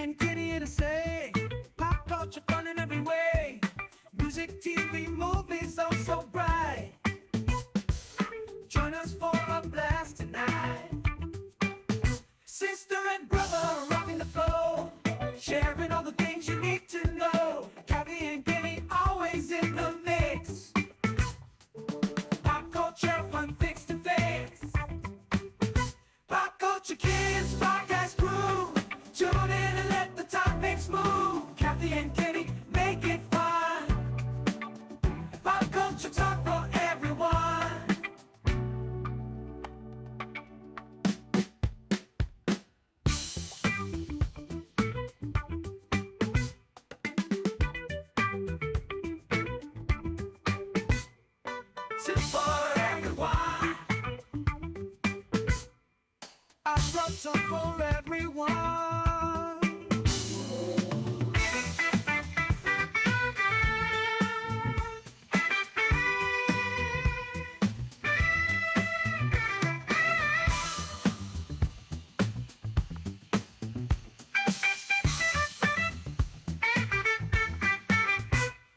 and Kitty here to say, pop culture fun in every way. Music, TV, movies, oh so bright. Join us for a blast tonight. Sister and brother rocking the flow, sharing all the things you need to know. Kathy and Kenny always in the mix. Pop culture fun fix to fix. Pop Culture Kids podcast crew. Tune in and let the topics move. Kathy and Kenny make it fun. Pop culture talk for everyone. Sit for everyone. I brought some for everyone.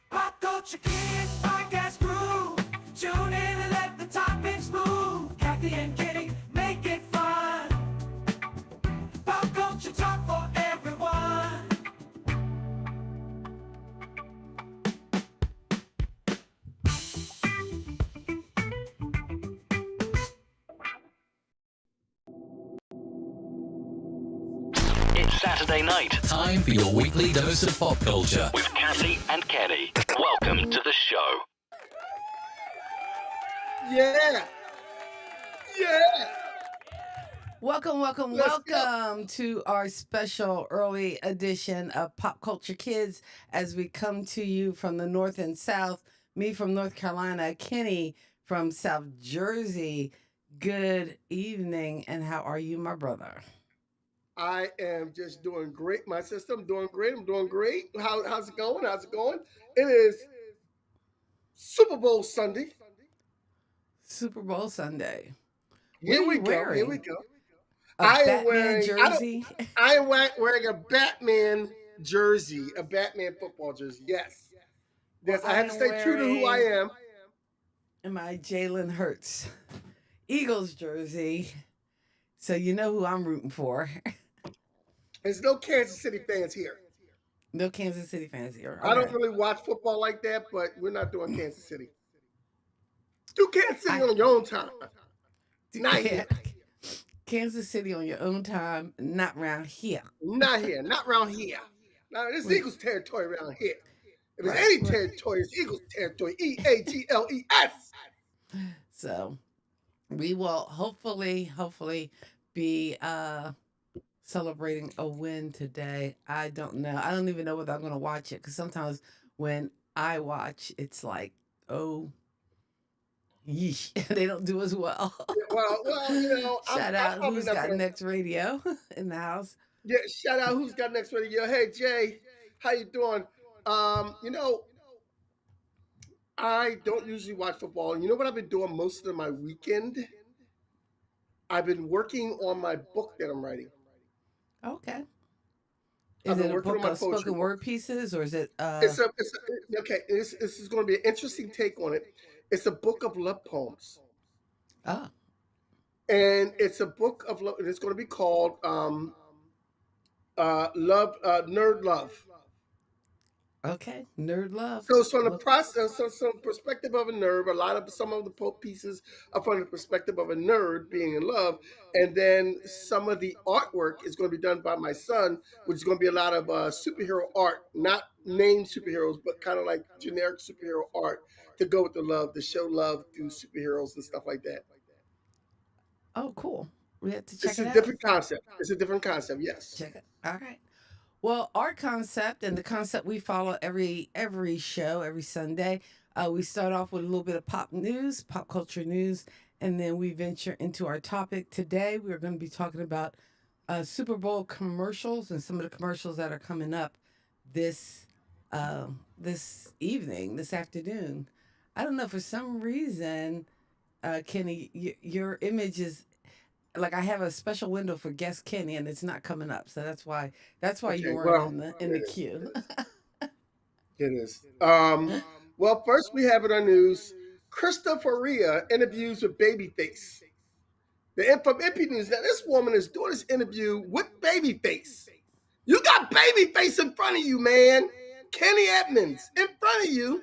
Pop Culture Kids podcast crew. Tune in and let the topics move. Kathy and Kenny make it fun. Pop culture talk for everyone. It's Saturday night Time for your weekly dose of pop culture. with Cassie and Kenny. Welcome to the show. Yeah. Yeah. Welcome, welcome, Let's go. welcome to our special early edition of Pop Culture Kids as we come to you from the North and South. Me from North Carolina, Kenny from South Jersey. Good evening, and how are you, my brother? I am just doing great. My sister, I'm doing great. I'm doing great. How's it going? How's it going? It is Super Bowl Sunday. Super Bowl Sunday. Here What are we you go. Here we wearing? go. A I am Batman wearing jersey? I am wearing a Batman jersey, a Batman football jersey. Yes. Yes, Well, I I have to am stay true to who I wearing- am. In my Jalen Hurts Eagles jersey. So you know who I'm rooting for. There's no Kansas City fans here. No Kansas City fans here. I don't Okay. really watch football like that, but we're not doing Kansas City. Do Kansas City I- on your own time. Not here. Kansas City on your own time, not around here. Not here. Not around here. Now, this is Right. Eagles territory around here. If there's Right, any right. territory, it's Eagles territory. EAGLES. So we will hopefully be celebrating a win today. I don't know. I don't even know whether I'm gonna watch it because sometimes when I watch, it's like, oh, yeesh, they don't do as well. Well, you know, Shout I'm out probably who's not got gonna. next radio in the house. Yeah, shout out who's got next radio. Hey Jay, how you doing? You know, I don't usually watch football. You know what I've been doing most of my weekend? I've been working on my book that I'm writing. Okay. I've Is been it a working on book my of poetry spoken book. word pieces or is it Okay. This is going to be an interesting take on it. It's a book of love poems, oh, and it's a book of love, and it's going to be called Love, Nerd Love. okay. Nerd love. So it's from the Look- process, so some perspective of a nerd. Some of the pieces are from the perspective of a nerd being in love, and then some of the artwork is going to be done by my son, which is going to be a lot of superhero art, not named superheroes, but kind of like generic superhero art to go with the love, to show love through superheroes and stuff like that. Oh, cool. We have to check It's it a out. different concept. It's a different concept. Yes. Check it. All right. Well, our concept and the concept we follow every show, every Sunday, we start off with a little bit of pop news, pop culture news, and then we venture into our topic. Today, we're going to be talking about Super Bowl commercials and some of the commercials that are coming up this this evening, this afternoon. I don't know, for some reason, Kenny, your image is like I have a special window for guest Kenny, and it's not coming up. So that's why you Okay, weren't well, in the it is. queue. It is. Well, first we have in our news Christopher Rhea interviews with Babyface. From MP News. Now, this woman is doing this interview with Babyface. You got Babyface in front of you, man. Kenny Edmonds in front of you,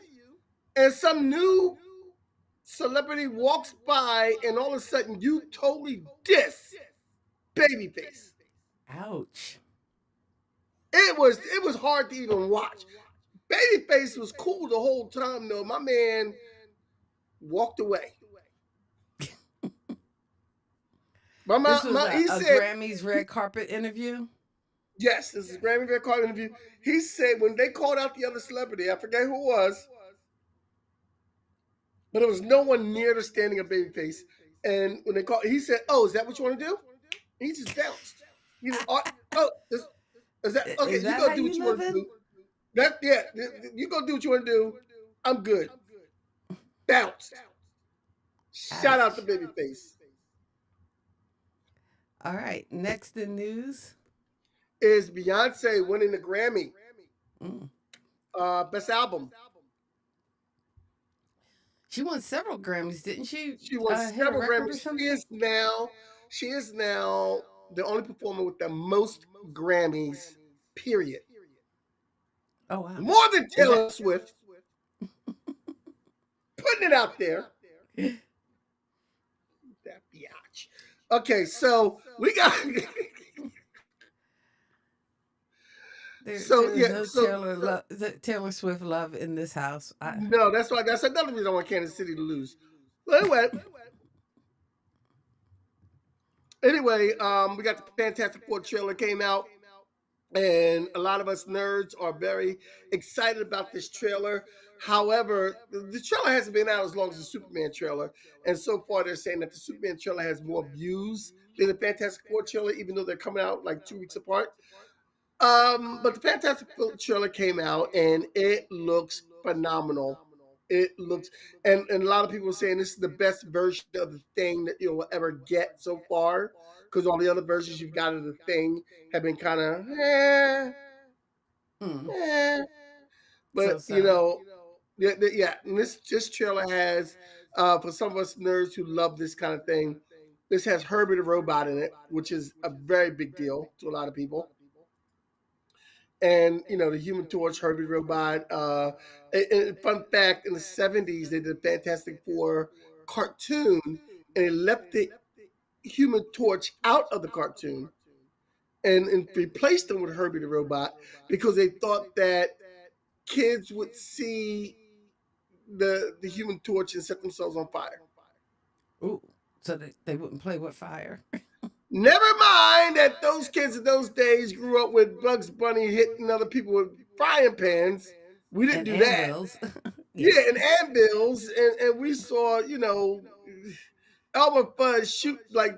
and some new celebrity walks by, and all of a sudden you totally diss Babyface. Ouch. It was hard to even watch. Babyface was cool the whole time, though. My man walked away. This was He a said, Grammys red carpet interview. yes, this is Grammy Red Carpet interview. He said when they called out the other celebrity, I forget who it was, but there was no one near the standing of Babyface. And when they called, he said, "Oh, is that what you want to do?" And he just bounced. He said, "Oh, is that okay? Is You that go how do what you you want to living? do. That yeah, you go do what you want to do. I'm good." Bounced. Shout out to Ouch. Babyface. All right. Next in news. Is Beyonce winning the Grammy Mm. Best Album? She won several Grammys, didn't she? She won Hit a several record or Grammys. something. She is now the only performer with the most Grammys. Period. Oh wow. More than Is that Taylor Swift. Putting it out there. That biatch. Okay, so we got. So there's yeah, no Taylor Swift love in this house. no, that's another reason I want Kansas City to lose. But anyway, we got the Fantastic Four trailer came out, and a lot of us nerds are very excited about this trailer. However, the trailer hasn't been out as long as the Superman trailer, and so far they're saying that the Superman trailer has more views than the Fantastic Four trailer, even though they're coming out like 2 weeks apart. But the Fantastic Four trailer came out and it looks phenomenal. It looks, and a lot of people are saying this is the best version of the thing that you'll ever get so far, because all the other versions you've got of the thing have been kind of Mm, eh. so But so. yeah. And this trailer has, for some of us nerds who love this kind of thing, this has Herbie the Robot in it, which is a very big deal to a lot of people. And the Human Torch, Herbie Robot. Fun fact: in the '70s, they did a Fantastic Four cartoon, and they left the Human Torch out of the cartoon and replaced them with Herbie the Robot because they thought that kids would see the Human Torch and set themselves on fire. Ooh, so they wouldn't play with fire. Never mind that those kids in those days grew up with Bugs Bunny hitting other people with frying pans. We didn't And do that. anvils. Yeah, Yes. and anvils, and we saw, Elmer Fudd shoot like,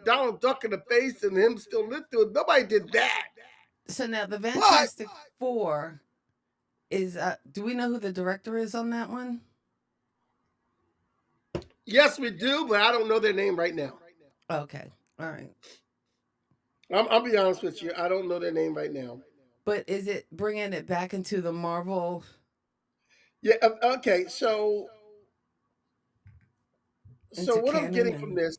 Donald Duck in the face and him still live through it. Nobody did that. So now the But Fantastic Four is. Do we know who the director is on that one? yes, we do, but I don't know their name right now. Okay. All right. I'll be honest with you. I don't know their name right now. But is it bringing it back into the Marvel Yeah, okay. So into what I'm canon getting from and this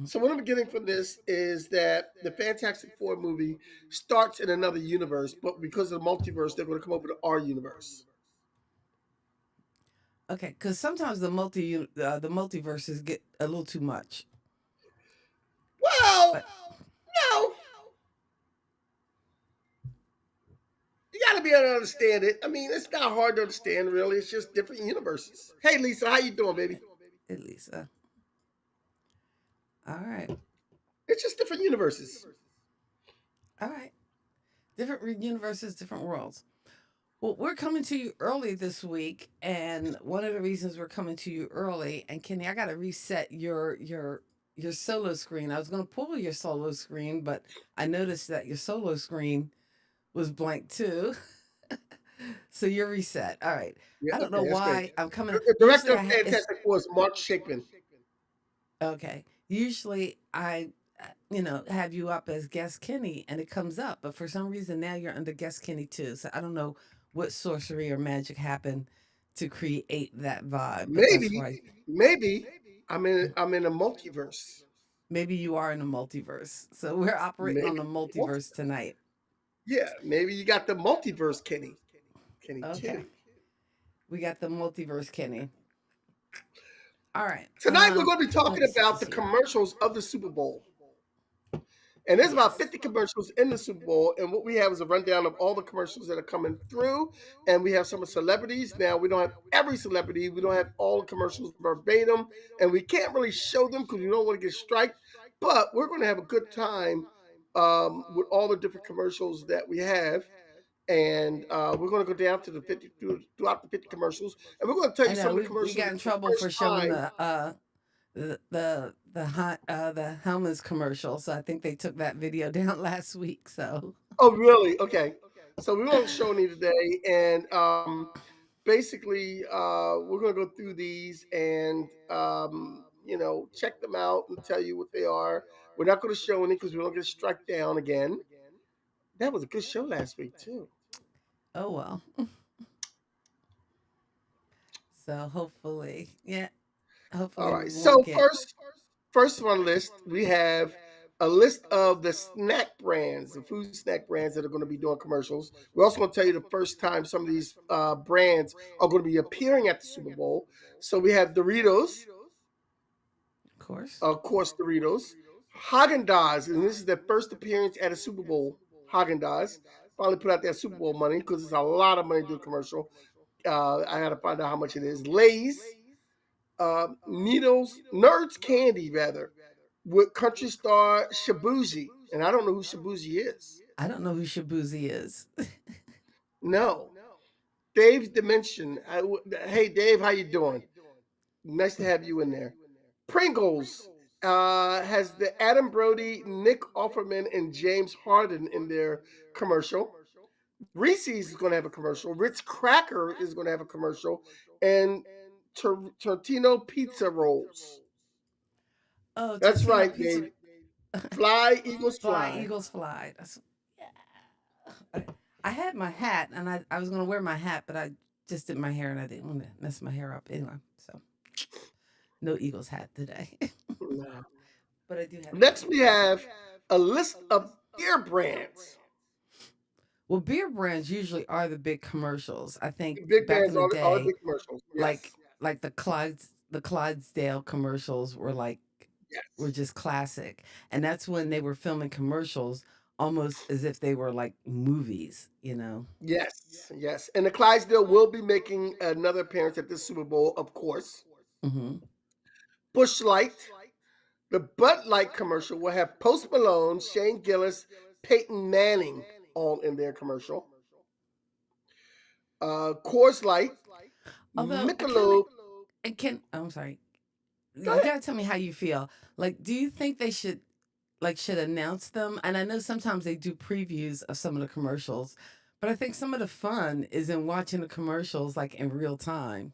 So what I'm getting from this is that the Fantastic Four movie starts in another universe, but because of the multiverse, they're going to come up with our universe. okay, because sometimes the multiverses get a little too much. Well, But no, you got to be able to understand it. I mean, it's not hard to understand, really. It's just different universes. Hey, Lisa, how you doing, baby? at least, all right, It's just different universes. all right, different universes, different worlds. Well, we're coming to you early this week, and one of the reasons we're coming to you early, and Kenny, I got to reset your solo screen. I was going to pull your solo screen, but I noticed that your solo screen was blank too. So you're reset. All right. Yeah, I don't know okay, that's great. why I'm coming. The Usually director of it's Fantastic Four is Mark Shackman. Okay. Usually have you up as guest Kenny and it comes up, but for some reason now you're under guest Kenny too. So I don't know what sorcery or magic happened to create that vibe, but that's Maybe, why maybe I'm in a multiverse. maybe you are in a multiverse. So we're operating on Maybe a multi- multiverse tonight. yeah, maybe you got the multiverse Kenny. Kenny Okay. too. We got the multiverse Kenny. All right. Tonight we're going to be talking Let's about the see. commercials of the Super Bowl. And there's about Yes. 50 commercials in the Super Bowl. And what we have is a rundown of all the commercials that are coming through. And we have some celebrities. Now, we don't have every celebrity. We don't have all the commercials verbatim. And we can't really show them because we don't want to get striked. But we're going to have a good time with all the different commercials that we have. And we're going to go down to the 50, throughout the 50 commercials. And we're going to tell I you know some of the we commercials got that in the trouble first for showing time. the Helmets commercial. So I think they took that video down last week. So Oh, really? Okay. So we won't show any today. And basically, we're going to go through these and, check them out and tell you what they are. We're not going to show any because we don't get struck down again. That was a good show last week, too. oh well. So hopefully, yeah, All hopefully we right. So won't get. first on our list, we have a list of the snack brands, the food snack brands that are going to be doing commercials. We're also going to tell you the first time some of these brands are going to be appearing at the Super Bowl. So we have Doritos, Of course. of course, Doritos, Haagen Dazs, and this is their first appearance at a Super Bowl. Haagen Dazs finally put out their Super Bowl money because it's a lot of money to do a commercial. I got to find out how much it is. Lay's, Needles, Nerds Candy rather, with country star Shabuzi, and I don't know who Shabuzi is. I don't know who Shabuzi is. No, Dave's Dimension. Hey Dave, how you doing? Nice to have you in there. Pringles has the Adam Brody, Nick Offerman, and James Harden in their commercial. Reese's is going to have a commercial. Ritz Cracker is going to have a commercial, and Tortino Pizza Rolls. Oh, That's Totino right, Pizza. Dave. Fly, Eagles, Fly, fly. Eagles fly. I had my hat and I was gonna wear my hat, but I just did my hair and I didn't want to mess my hair up anyway. So no Eagles hat today. No. But I do have the Next, hat. we have a list of beer brands. Well, beer brands usually are the big commercials. I think Big back in brands the are the day, big commercials. like Yes. the Clydesdale commercials were Yes. just classic. And that's when they were filming commercials almost as if they were like movies. Yes. Yes. And the Clydesdale will be making another appearance at this Super Bowl, of course. Hmm. Bush Light, the Bud Light commercial will have Post Malone, Shane Gillis, Peyton Manning all in their commercial. Coors Light, Although I kind of Michelob. and can I'm sorry. Go You ahead. gotta tell me how you feel. Like, do you think they should announce them? And I know sometimes they do previews of some of the commercials, but I think some of the fun is in watching the commercials like in real time.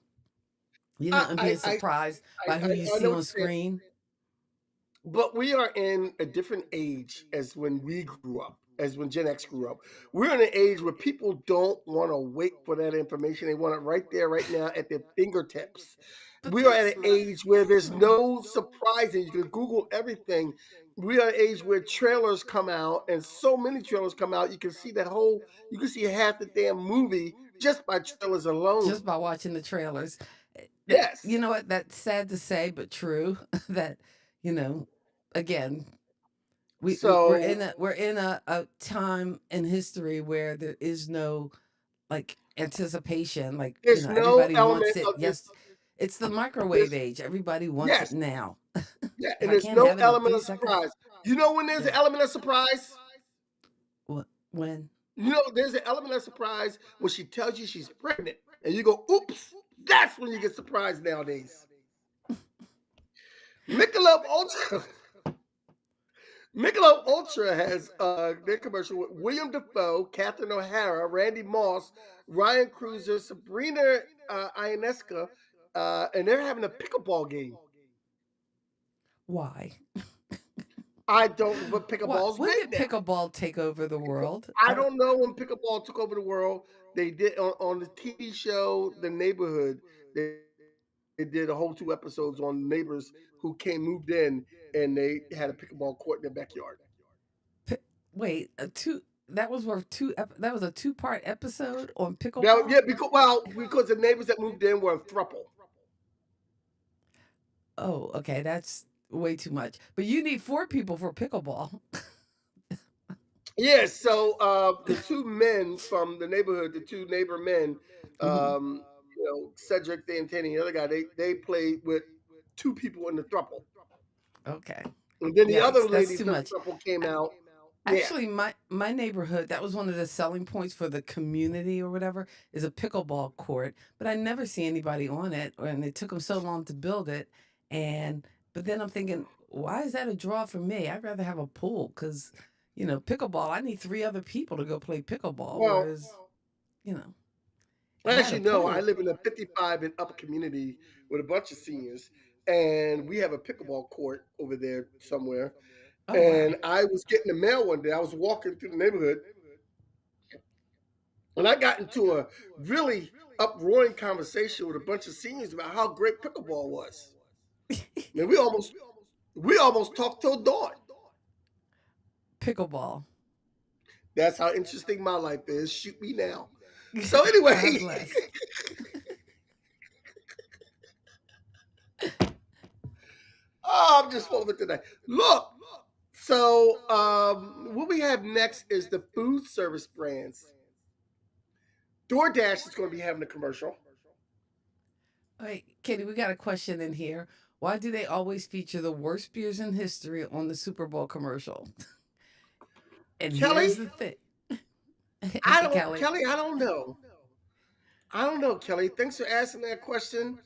And I, being I, surprised I, by who you I know see what on you're saying. screen. But we are in a different age as when we grew up, as when Gen X grew up. We're in an age where people don't want to wait for that information. They want it right there, right now, at their fingertips. But We are at that's an not age where there's fun. no surprising. You can Google everything. We are at an age where trailers come out, and so many trailers come out. You can see half the damn movie just by trailers alone. Just by watching the trailers. You Yes. know what? That's sad to say, but true. That you know, again, So we're in a time in history where there is no like anticipation. Like there's no everybody wants element it. of this. Yes, it's the microwave This age. Everybody wants it yes. now. Yeah, If and I there's can't no have it in element three of seconds, surprise. You know when there's yeah. an element of surprise? When You know, there's an element of surprise when she tells you she's pregnant, and you go, "Oops!" That's when you get surprised nowadays. Michelob Ultra, Michelob Ultra has their commercial with William Defoe, Catherine O'Hara, Randy Moss, Ryan Cruiser, Sabrina Ionesca, and they're having a pickleball game. Why? I don't, but What? pickleball's When big did now. pickleball take over the world? I don't know when pickleball took over the world. They did on the TV show The Neighborhood. They did a whole 2 episodes on neighbors who came moved in and they had a pickleball court in their backyard. Pi- Wait, a two. That was worth that was a two-part episode on Now, pickleball. yeah, because the neighbors that moved in were a throuple. Oh, okay, that's way too much. But you need four people for pickleball. Yeah, so the two men from the neighborhood, the two neighbor men, Hmm. Cedric D'Antoni, the other guy, they played with two people in the throuple. Okay. And then the other Yikes, that's ladies too in the much. throuple came A- out. Yeah. Actually, my neighborhood, that was one of the selling points for the community or whatever, is a pickleball court. But I never see anybody on it, and it took them so long to build it. And but then I'm thinking, why is that a draw for me? I'd rather have a pool because, pickleball. I need three other people to go play pickleball. Well, Whereas, you know, if I as had a you know, I pool, live in a 55 and up community with a bunch of seniors, and we have a pickleball court over there somewhere. oh wow, And I was getting the mail one day. I was walking through the neighborhood, and I got into a really uproaring conversation with a bunch of seniors about how great pickleball was. Man, we almost talked till dawn. pickleball. That's how interesting my life is. Shoot me now. So anyway, God bless. oh, I'm just full of it today. Look, so what we have next is the food service brands. DoorDash is going to be having a commercial. Wait, Katie, we got a question in here. Why do they always feature the worst beers in history on the Super Bowl commercial? And Kelly, here's the thing, Kelly, Kelly, I don't know. I don't know, Kelly. Thanks for asking that question.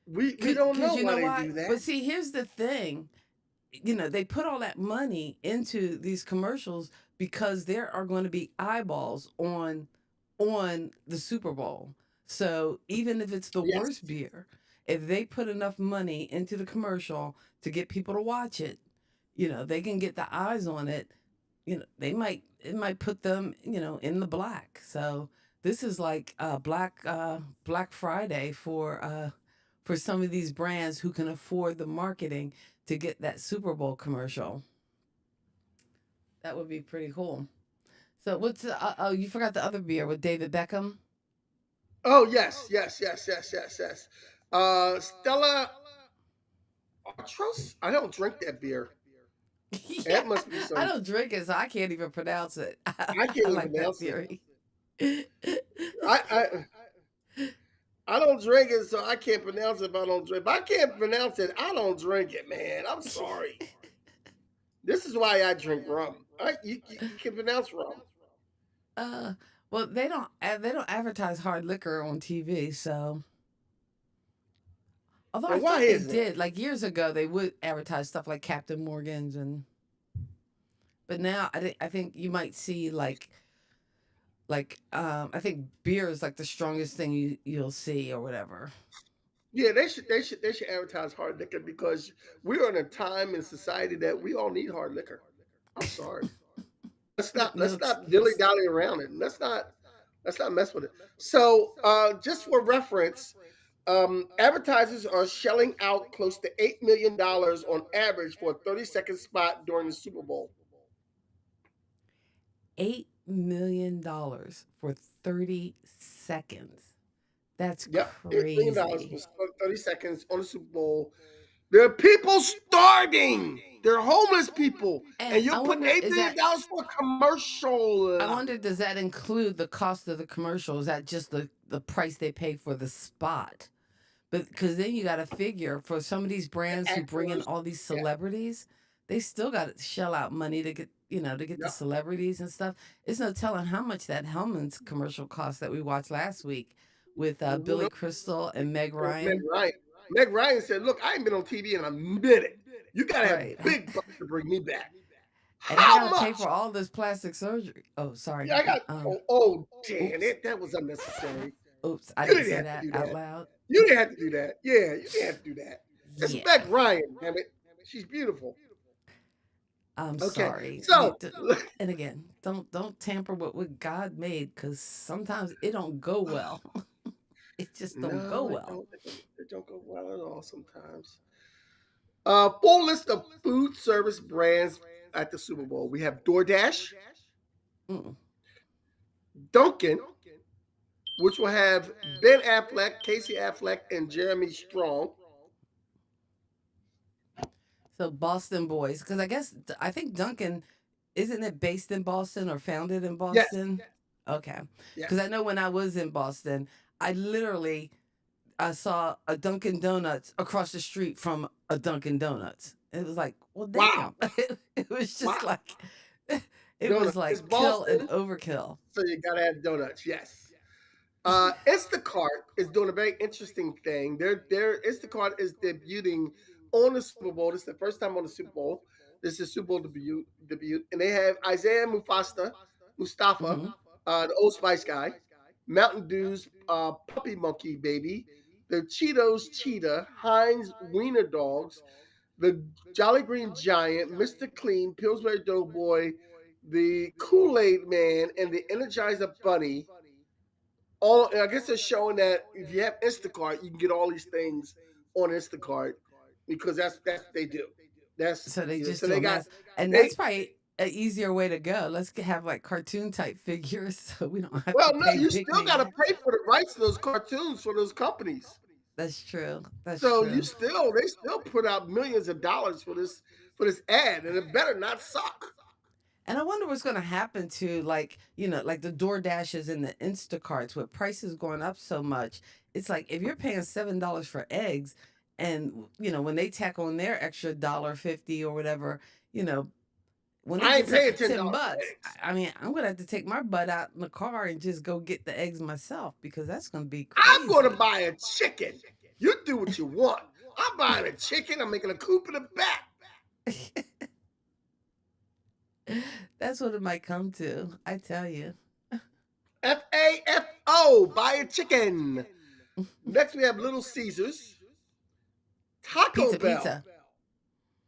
We don't because know you why know they why? do that. But see, here's the thing. They put all that money into these commercials because there are going to be eyeballs on the Super Bowl. So even if it's the worst Yes. beer, if they put enough money into the commercial to get people to watch it, they can get the eyes on it. It might put them, in the black. So this is like Black Friday for some of these brands who can afford the marketing to get that Super Bowl commercial. That would be pretty cool. So oh, you forgot the other beer with David Beckham. Oh yes, yes, yes, yes, yes, yes. Stella Artois. I don't drink that beer. Yeah, That must be I some. don't drink it, so I can't even pronounce it. I can't I even like that pronounce it. theory. I I I don't drink it, so I can't pronounce it if I don't drink. If I can't pronounce it, I don't drink it, man. I'm sorry. This is why I drink rum. You can pronounce rum. uh, well, they don't advertise hard liquor on TV, so although I And why thought they is that? did, like years ago, they would advertise stuff like Captain Morgan's but now I think you might see I think beer is like the strongest thing you'll see or whatever. Yeah, they should advertise hard liquor because we're in a time in society that we all need hard liquor. I'm sorry. No, no Let's not dilly excuse. dally around it. Let's not mess with it. So just for reference, advertisers are shelling out close to $8 million on average for a 30-second spot during the Super Bowl. $8 million for 30 seconds. That's Yep, $8 million crazy. for 30 seconds on the Super Bowl. There are people starving. They're homeless people, And and you're I putting wonder, eight is million that dollars for a commercial. I wonder, does that include the cost of the commercial? Is that just the price they pay for the spot? But because then you got to figure for some of these brands who bring in Actors, all these yeah, celebrities, they still got to shell out money to get to get the yep. celebrities and stuff. It's no telling how much that Hellman's commercial cost that we watched last week with Mhm. Billy Crystal and Meg Meg Ryan. Ryan. Meg Ryan said, "Look, I ain't been on TV in a minute. You gotta Right. have big bucks to bring me back. And I got How to pay much? for all this plastic surgery. Oh, sorry. Yeah, I got. Oh, damn Oops. it! That was unnecessary. Oops. I You didn't didn't say have to that do out that. loud. You didn't have to do that. Yeah, you didn't have to do that. It's Yeah. Meg Ryan, damn it. She's beautiful. I'm Okay, sorry. so And again, don't tamper with what God made, because sometimes it don't go well. It just don't go no, it well. don't. It don't go well at all sometimes. Full list of food service brands at the Super Bowl. We have DoorDash, Mm. Dunkin', which will have Ben Affleck, Casey Affleck, and Jeremy Strong. So Boston boys, because I think Duncan, isn't it based in Boston or founded in Yes, Boston? Okay, because I yes. know when I was in Boston, I literally I saw a Dunkin' Donuts across the street from a Dunkin' Donuts. It was like, well, Wow, damn. It was just wow. like, it was Donuts. It's like kill and Boston, overkill. so you gotta have donuts. Yes. Instacart is doing a very interesting thing. Their Instacart is debuting on the Super Bowl. This is the first time on the Super Bowl. This is Super Bowl debut, and they have Isaiah Mustafa, Hmm. the Old Spice guy, Mountain Dew's Puppy Monkey Baby, the Cheetos Cheetah, Heinz Wiener Dogs, the Jolly Green Giant, Mr. Clean, Pillsbury Doughboy, the Kool Aid Man, and the Energizer Bunny. All I guess they're showing that if you have Instacart, you can get all these things on Instacart because that's what they do. That's So they just so do they a got mass, and they that's probably an easier way to go. Have like cartoon type figures, so we don't have to well no, pay you big still got to name. pay for the rights to those cartoons for those companies. That's true. That's So you true. still they still put out millions of dollars for this ad, and it better not suck. And I wonder what's going to happen to, like, like the Door Dashes and the Instacarts with prices going up so much. It's like if you're paying $7 for eggs, and when they tack on their extra $1.50 or whatever, you know, when it I ain't gets up paying to $10 ten for bucks, eggs. I mean, I'm gonna have to take my butt out in the car and just go get the eggs myself, because that's gonna be I'm going to crazy. buy a chicken. You do what you want. I'm buying a chicken. I'm making a coop in the back. That's what it might come to. I tell you. FAFO, buy a chicken. Next, we have Little Caesars, Taco Pizza, Bell. pizza.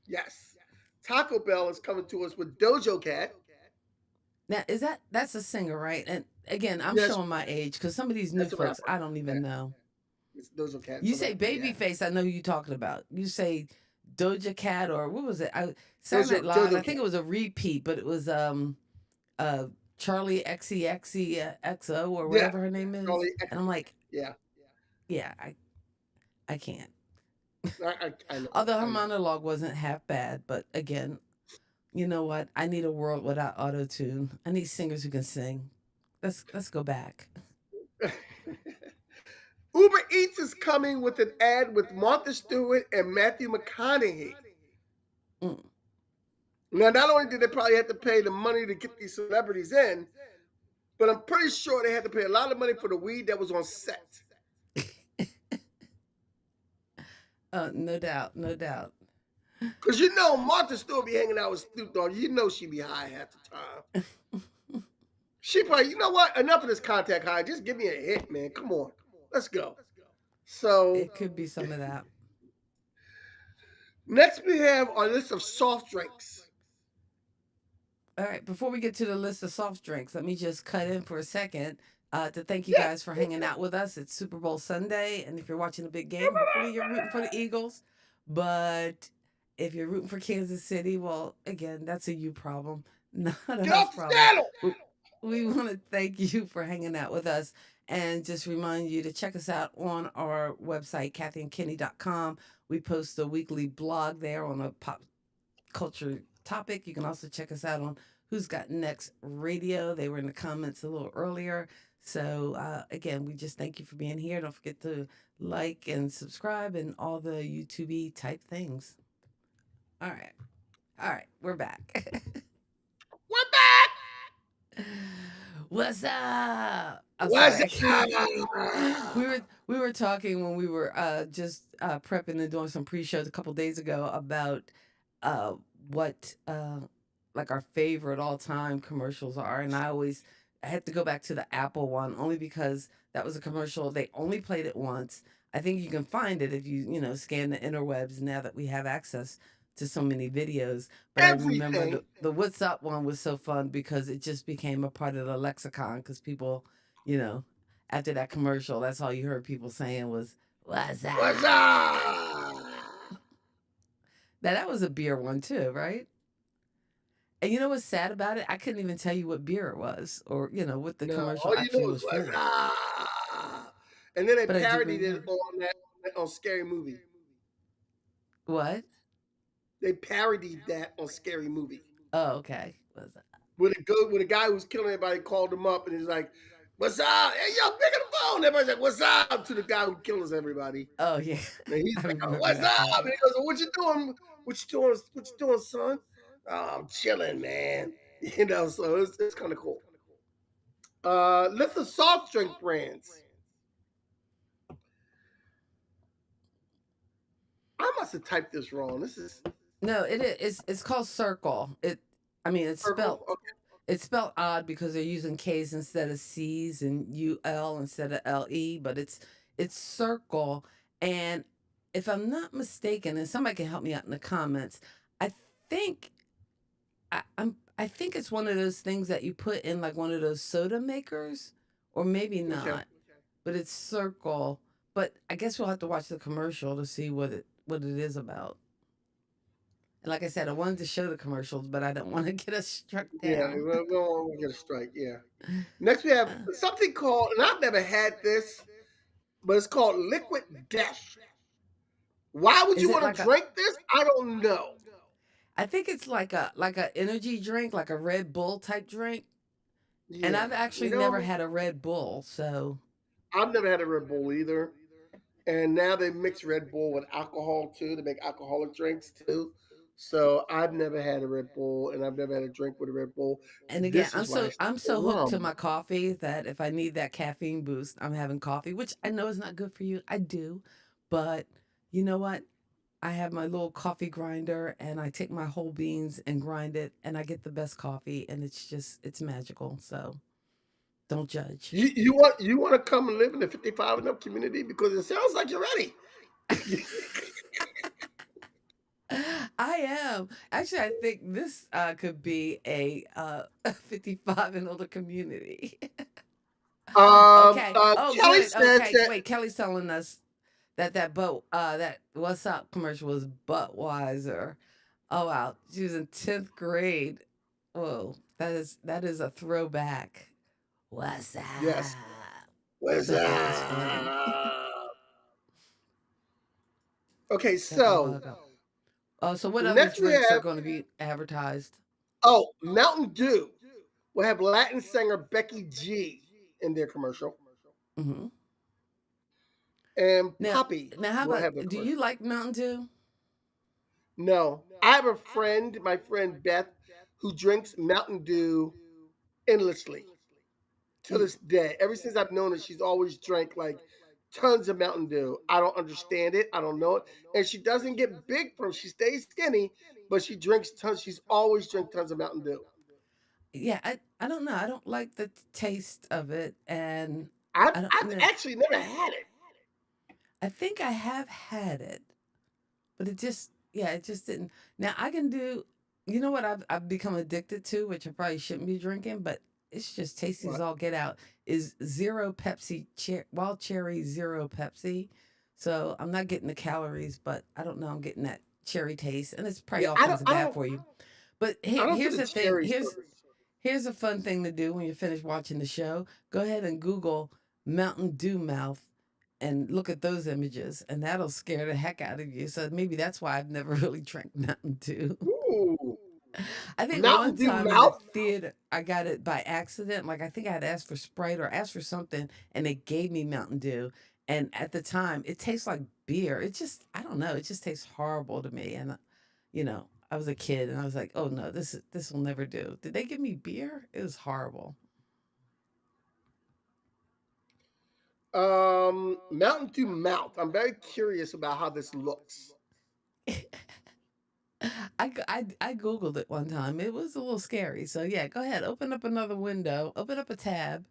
Yes, Taco Bell is coming to us with Dojo Cat. Now, that's a singer, right? And again, I'm Yes, showing my age, because some of these new that's a folks rapper. I don't Yeah, even know. it's Dojo Cat. It's You a say rapper. Yeah, Babyface, I know who you're talking about. You say Doja Cat, or what was it? Saturday Dojo Night Live. I Dojo think Cat. it was a repeat, but it was uh Charlie XEXEXO or Yeah, whatever her name is. Charlie And I'm XCX. like, Yeah, yeah, I can't. I know. Although her I know. monologue wasn't half bad, but again, you know what? I need a world without auto tune. I need singers who can sing. Let's go back. Uber Eats is coming with an ad with Martha Stewart and Matthew McConaughey. Mm. Now, not only did they probably have to pay the money to get these celebrities in, but I'm pretty sure they had to pay a lot of money for the weed that was on set. No doubt, no doubt. Because Martha Stewart be hanging out with Snoop Dogg. She be high half the time. She probably, you know what? Enough of this contact high. Just give me a hit, man. Come on. Let's go. So, It could be some of that. next we have our list of soft drinks. All right, before we get to the list of soft drinks, let me just cut in for a second to thank you Yeah. guys for hanging out with us. It's Super Bowl Sunday, and if you're watching a big game, hopefully you're rooting for the Eagles. But if you're rooting for Kansas City, well, again, that's a you problem, not Get us off the problem. saddle. We want to thank you for hanging out with us, and just remind you to check us out on our website, kathyandkenny.com. We post a weekly blog there on a pop culture topic. You can also check us out on Who's Got Next Radio. They were in the comments a little earlier. So, again, we just thank you for being here. Don't forget to like and subscribe and all the YouTube type things. All right. All right. We're back. We're back. What's up? I'm What's sorry. up? We were talking when we were just prepping and doing some pre-shows a couple days ago about uh what like our favorite all-time commercials are, and I had to go back to the Apple one, only because that was a commercial they only played it once. I think you can find it if you scan the interwebs, now that we have access to so many videos. But I remember Everything. the "What's Up" one was so fun because it just became a part of the lexicon. Because people, you know, after that commercial, that's all you heard people saying was "What's up." What's up? Now that was a beer one too, right? And you know what's sad about it? I couldn't even tell you what beer it was, or what the No, commercial all you know actually is was what's for. up. And then they But I do parodied it remember. on that on Scary Movie. What? They parodied that on Scary Movie. Oh, okay. Was that? With a guy who was killing everybody called him up and he's like, "What's up? Hey, yo, pick up the phone." Everybody's like, "What's up?" to the guy who kills everybody. Oh yeah, And he's I like, "Oh, remember what's that up?" And one. he goes, well, "What you doing? What you doing? What you doing, son?" I'm chilling, man. So it's kind of cool. List of soft drink brands. I must have typed this wrong. This is No, it is. It's called Circle. I mean, Circle. Okay. it's spelled odd because they're using K's instead of C's and UL instead of LE, but it's Circle. And if I'm not mistaken, and somebody can help me out in the comments, I think I think it's one of those things that you put in like one of those soda makers, or maybe Okay. not. But it's Circle. But I guess we'll have to watch the commercial to see what it is about. And like I said, I wanted to show the commercials, but I don't want to get us struck Yeah, down. we'll get a strike. Yeah. Next, we have something called, and I've never had this, but it's called Liquid Death. Why would Is you it want like to a? drink this? I don't know. I think it's like a energy drink, like a Red Bull type drink. And Yeah, I've actually never had a Red Bull, so I've never had a Red Bull either. And now they mix Red Bull with alcohol too to make alcoholic drinks too. So I've never had a Red Bull, and I've never had a drink with a Red Bull. and again, This is why it's I'm the so hooked to rum. my coffee that if I need that caffeine boost, I'm having coffee, which I know is not good for you. I do, but you know what? I have my little coffee grinder and I take my whole beans and grind it and I get the best coffee and it's magical. So don't judge. You want to come and live in the 55 and up community because it sounds like you're ready. I am. Actually, I think this could be a 55 and older community. Okay. Oh, Kelly good. said Okay. that Wait, Kelly's telling us that What's Up commercial was Budweiser. Oh, wow. She was in 10th grade. Whoa. That is a throwback. What's up? yes. What's That's funny. up? Okay, That was a so while ago. Oh, so what other next we drinks are have going to be advertised? Mountain Dew will have Latin singer Becky G in their commercial, Hmm. and Now, Poppy now, how will about? have the Do you commercial. like Mountain Dew? No, I have a friend, my friend Beth, who drinks Mountain Dew endlessly to Y- this day. Ever since I've known her, she's always drank like tons of Mountain Dew. I don't understand it. I don't know it. And she doesn't get big from. She stays skinny, but she drinks tons. She's always drank tons of Mountain Dew. Yeah, I don't know. I don't like the taste of it, and I've I don't. I've actually never had it. I think I have had it, but it just didn't. Now I can do, you know what I've become addicted to, which I probably shouldn't be drinking, but it's just tasty as What? all get out. Is zero Pepsi, wild cherry zero Pepsi. So I'm not getting the calories, but I don't know. I'm getting that cherry taste, and it's probably Yeah, all I don't kinds of I bad don't for you. But I don't do here's the the thing. cherry stuff. Here's a fun thing to do when you're finished watching the show. Go ahead and Google Mountain Dew mouth and look at those images, and that'll scare the heck out of you. So maybe that's why I've never really drank Mountain Dew. Ooh, I think Mountain one Dew time in the mouth. theater, I got it by accident. Like I think I had asked for Sprite or asked for something, and they gave me Mountain Dew. And at the time, it tastes like beer. It just, I don't know, it just tastes horrible to me. And I was a kid, and I was like, oh no, this will never do. Did they give me beer? It was horrible. Mountain Dew mouth. I'm very curious about how this looks. I googled it one time. It was a little scary. So yeah, go ahead, open up another window, open up a tab,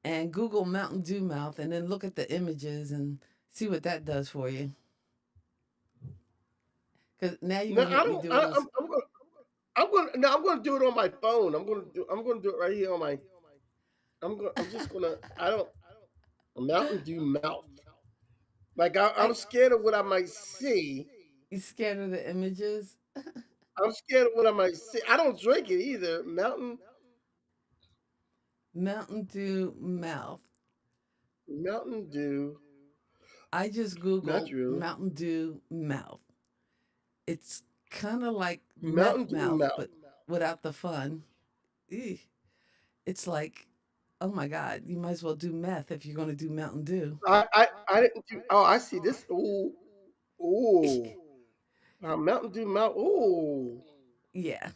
and Google Mountain Dew mouth, and then look at the images and see what that does for you. Because now you're No, gonna I make me don't. do all those. I'm gonna do it on my phone. I'm gonna do it right here on my. I'm just gonna. I don't. Mountain Dew mouth. Like I'm I scared of what I might see. You scared of the images? I'm scared of what I might see. I don't drink it either. Mountain Dew mouth. Mountain Dew, I just not googled really. Mountain Dew mouth. It's kind of like Mountain meth Dew mouth, mouth. but without the fun. Eeh. It's like, oh my God, you might as well do meth if you're going to do Mountain Dew. I didn't do. Oh, I see this. Ooh, ooh. Mountain Dew mouth. Ooh, Yeah.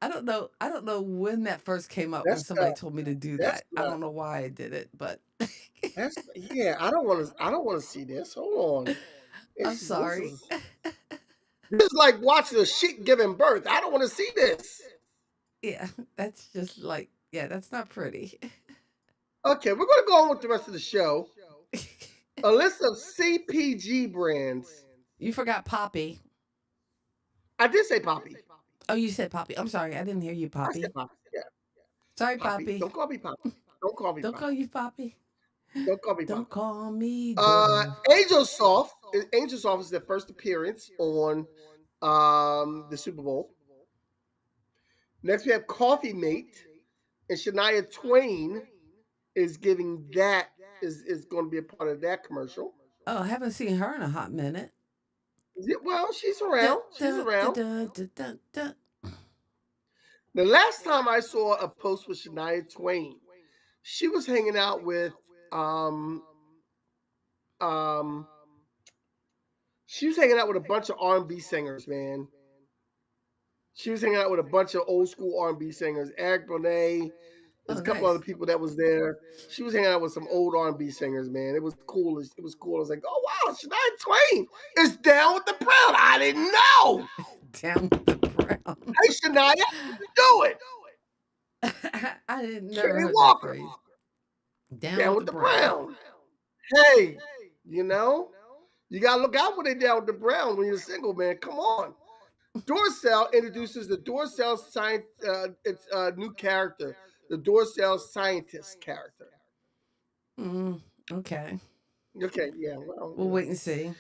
I don't know when that first came up when that's somebody told me to do that's that. I not. don't know why I did it, but That's yeah. I don't want to. I don't want to see this. Hold on. I'm This sorry. is this is like watching a sheep giving birth. I don't want to see this. Yeah, that's just like, yeah, that's not pretty. Okay, we're gonna go on with the rest of the show. A list of CPG brands. You forgot Poppy. I did say Poppy. Oh, you said Poppy. I'm sorry. I didn't hear you, I said Poppy. Poppy. Yeah, Sorry, Poppy. Poppy. Don't call me Poppy. Don't call me Don't call Poppy. you Poppy. Don't call me Don't Poppy. call me Dora. Angel Soft. Angel Soft is their first appearance on the Super Bowl. Next we have Coffee Mate, and Shania Twain is giving that is going to be a part of that commercial. Oh, I haven't seen her in a hot minute. Well, she's Da, around. She's da, da, around. da, da, da, da. The last time I saw a post with Shania Twain, she was hanging out with um um she was hanging out with a bunch of R&B singers, man. She was hanging out with a bunch of old school R&B singers. Eric Bonet. There's Oh, a couple other nice. people that was there. She was hanging out with some old R&B singers, man. It was cool. It was cool. I was like, oh wow, Shania Twain is down with the brown. I didn't know. Down with the brown. Hey Shania, how you doing? I didn't never Kenny heard that Walker, phrase. Down down with with the the brown. brown. Hey, you know, you gotta look out when they down with the brown when you're single, man. Come on. Doorcell introduces the Doorcell science. It's a new character, the Doorcell scientist character. Mm, okay. Okay, yeah, well, We'll wait and see.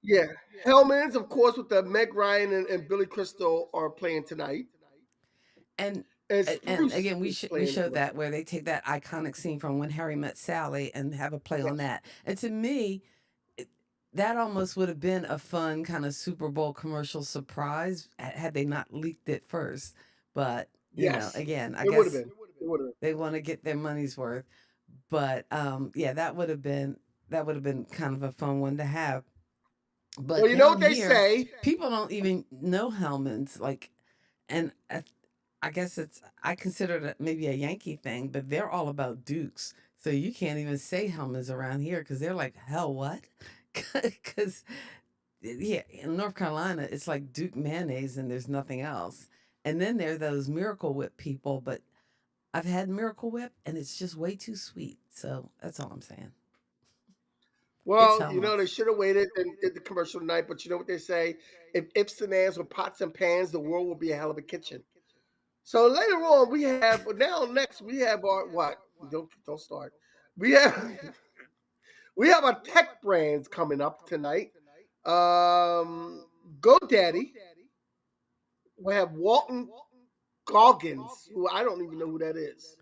yeah. Hellman's, of course, with the Meg Ryan and Billy Crystal are playing tonight, And and and Spruce again, is we playing the showed that commercial. where they take that iconic scene from When Harry Met Sally and have a play on Yes, that. And to me, it- that almost would have been a fun kind of Super Bowl commercial surprise had they not leaked it first. But yes, again, I it would have guess been. It would have. they want to get their money's worth. But yeah, that would have been kind of a fun one to have. Well, But you know down what they here, say. people don't even know Hellman's. Like, and I guess I consider it maybe a Yankee thing, but they're all about Dukes. So you can't even say Hellman's around here because they're like, hell, what? Because yeah, in North Carolina, it's like Duke mayonnaise and there's nothing else. And then there are those Miracle Whip people, but I've had Miracle Whip and it's just way too sweet. So that's all I'm saying. It's Well, you know, they Hellman's. should have waited and did the commercial tonight, but you know what they say? If Ips and Ands with pots and pans, the world will be a hell of a kitchen. So later on, we have now next we have our what? Don't start. We have we have our tech brands coming up tonight. GoDaddy. We have Walton Goggins, who I don't even know who that is.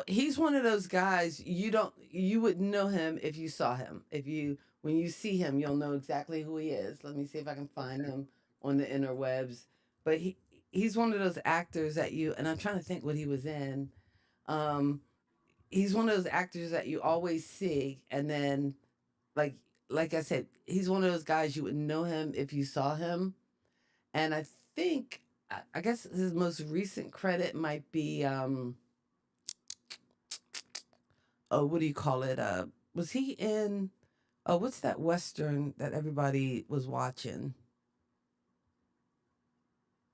He's one of those guys you wouldn't know him if you saw him. If you When you see him, you'll know exactly who he is. Let me see if I can find him on the interwebs. But he's one of those actors that you and I'm trying to think what he was in. Um he's one of those actors that you always see and then like like I said, he's one of those guys you would know him if you saw him. And I think I guess his most recent credit might be oh, what do you call it? Was he in? Oh, what's that western that everybody was watching?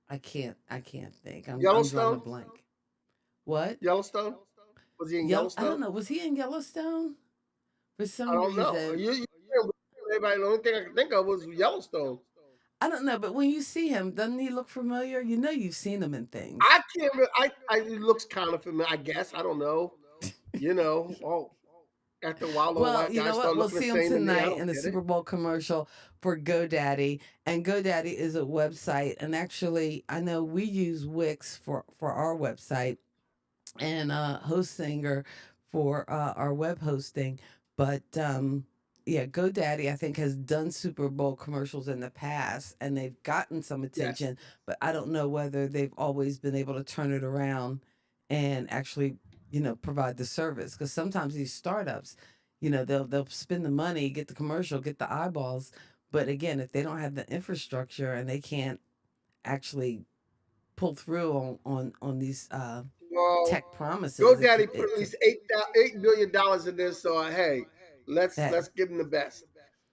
I can't think. I'm drawing a Yellowstone. blank. What? Yellowstone. Was he in Yellow? I don't Yellowstone? know. Was he in Yellowstone? For I some don't know. reason, Everybody, the only thing I can think of was Yellowstone. I don't know, but when you see him, doesn't he look familiar? You know, you've seen him in things. I can't. It looks kind of familiar. I guess I don't know. Oh, after a while, little Well, white you guys know what? start We'll looking the see him same to me. I tonight don't in the get it. Super Bowl commercial for GoDaddy. And GoDaddy is a website. And actually, I know we use Wix for our website and HostSinger for our web hosting. But yeah, GoDaddy, I think, has done Super Bowl commercials in the past and they've gotten some Yes. attention, but I don't know whether they've always been able to turn it around and actually, provide the service. Because sometimes these startups, they'll spend the money, get the commercial, get the eyeballs. But again, if they don't have the infrastructure and they can't actually pull through on these Well, tech promises. GoDaddy put It at could least $8 million in this. So hey, let's hey, give them the best.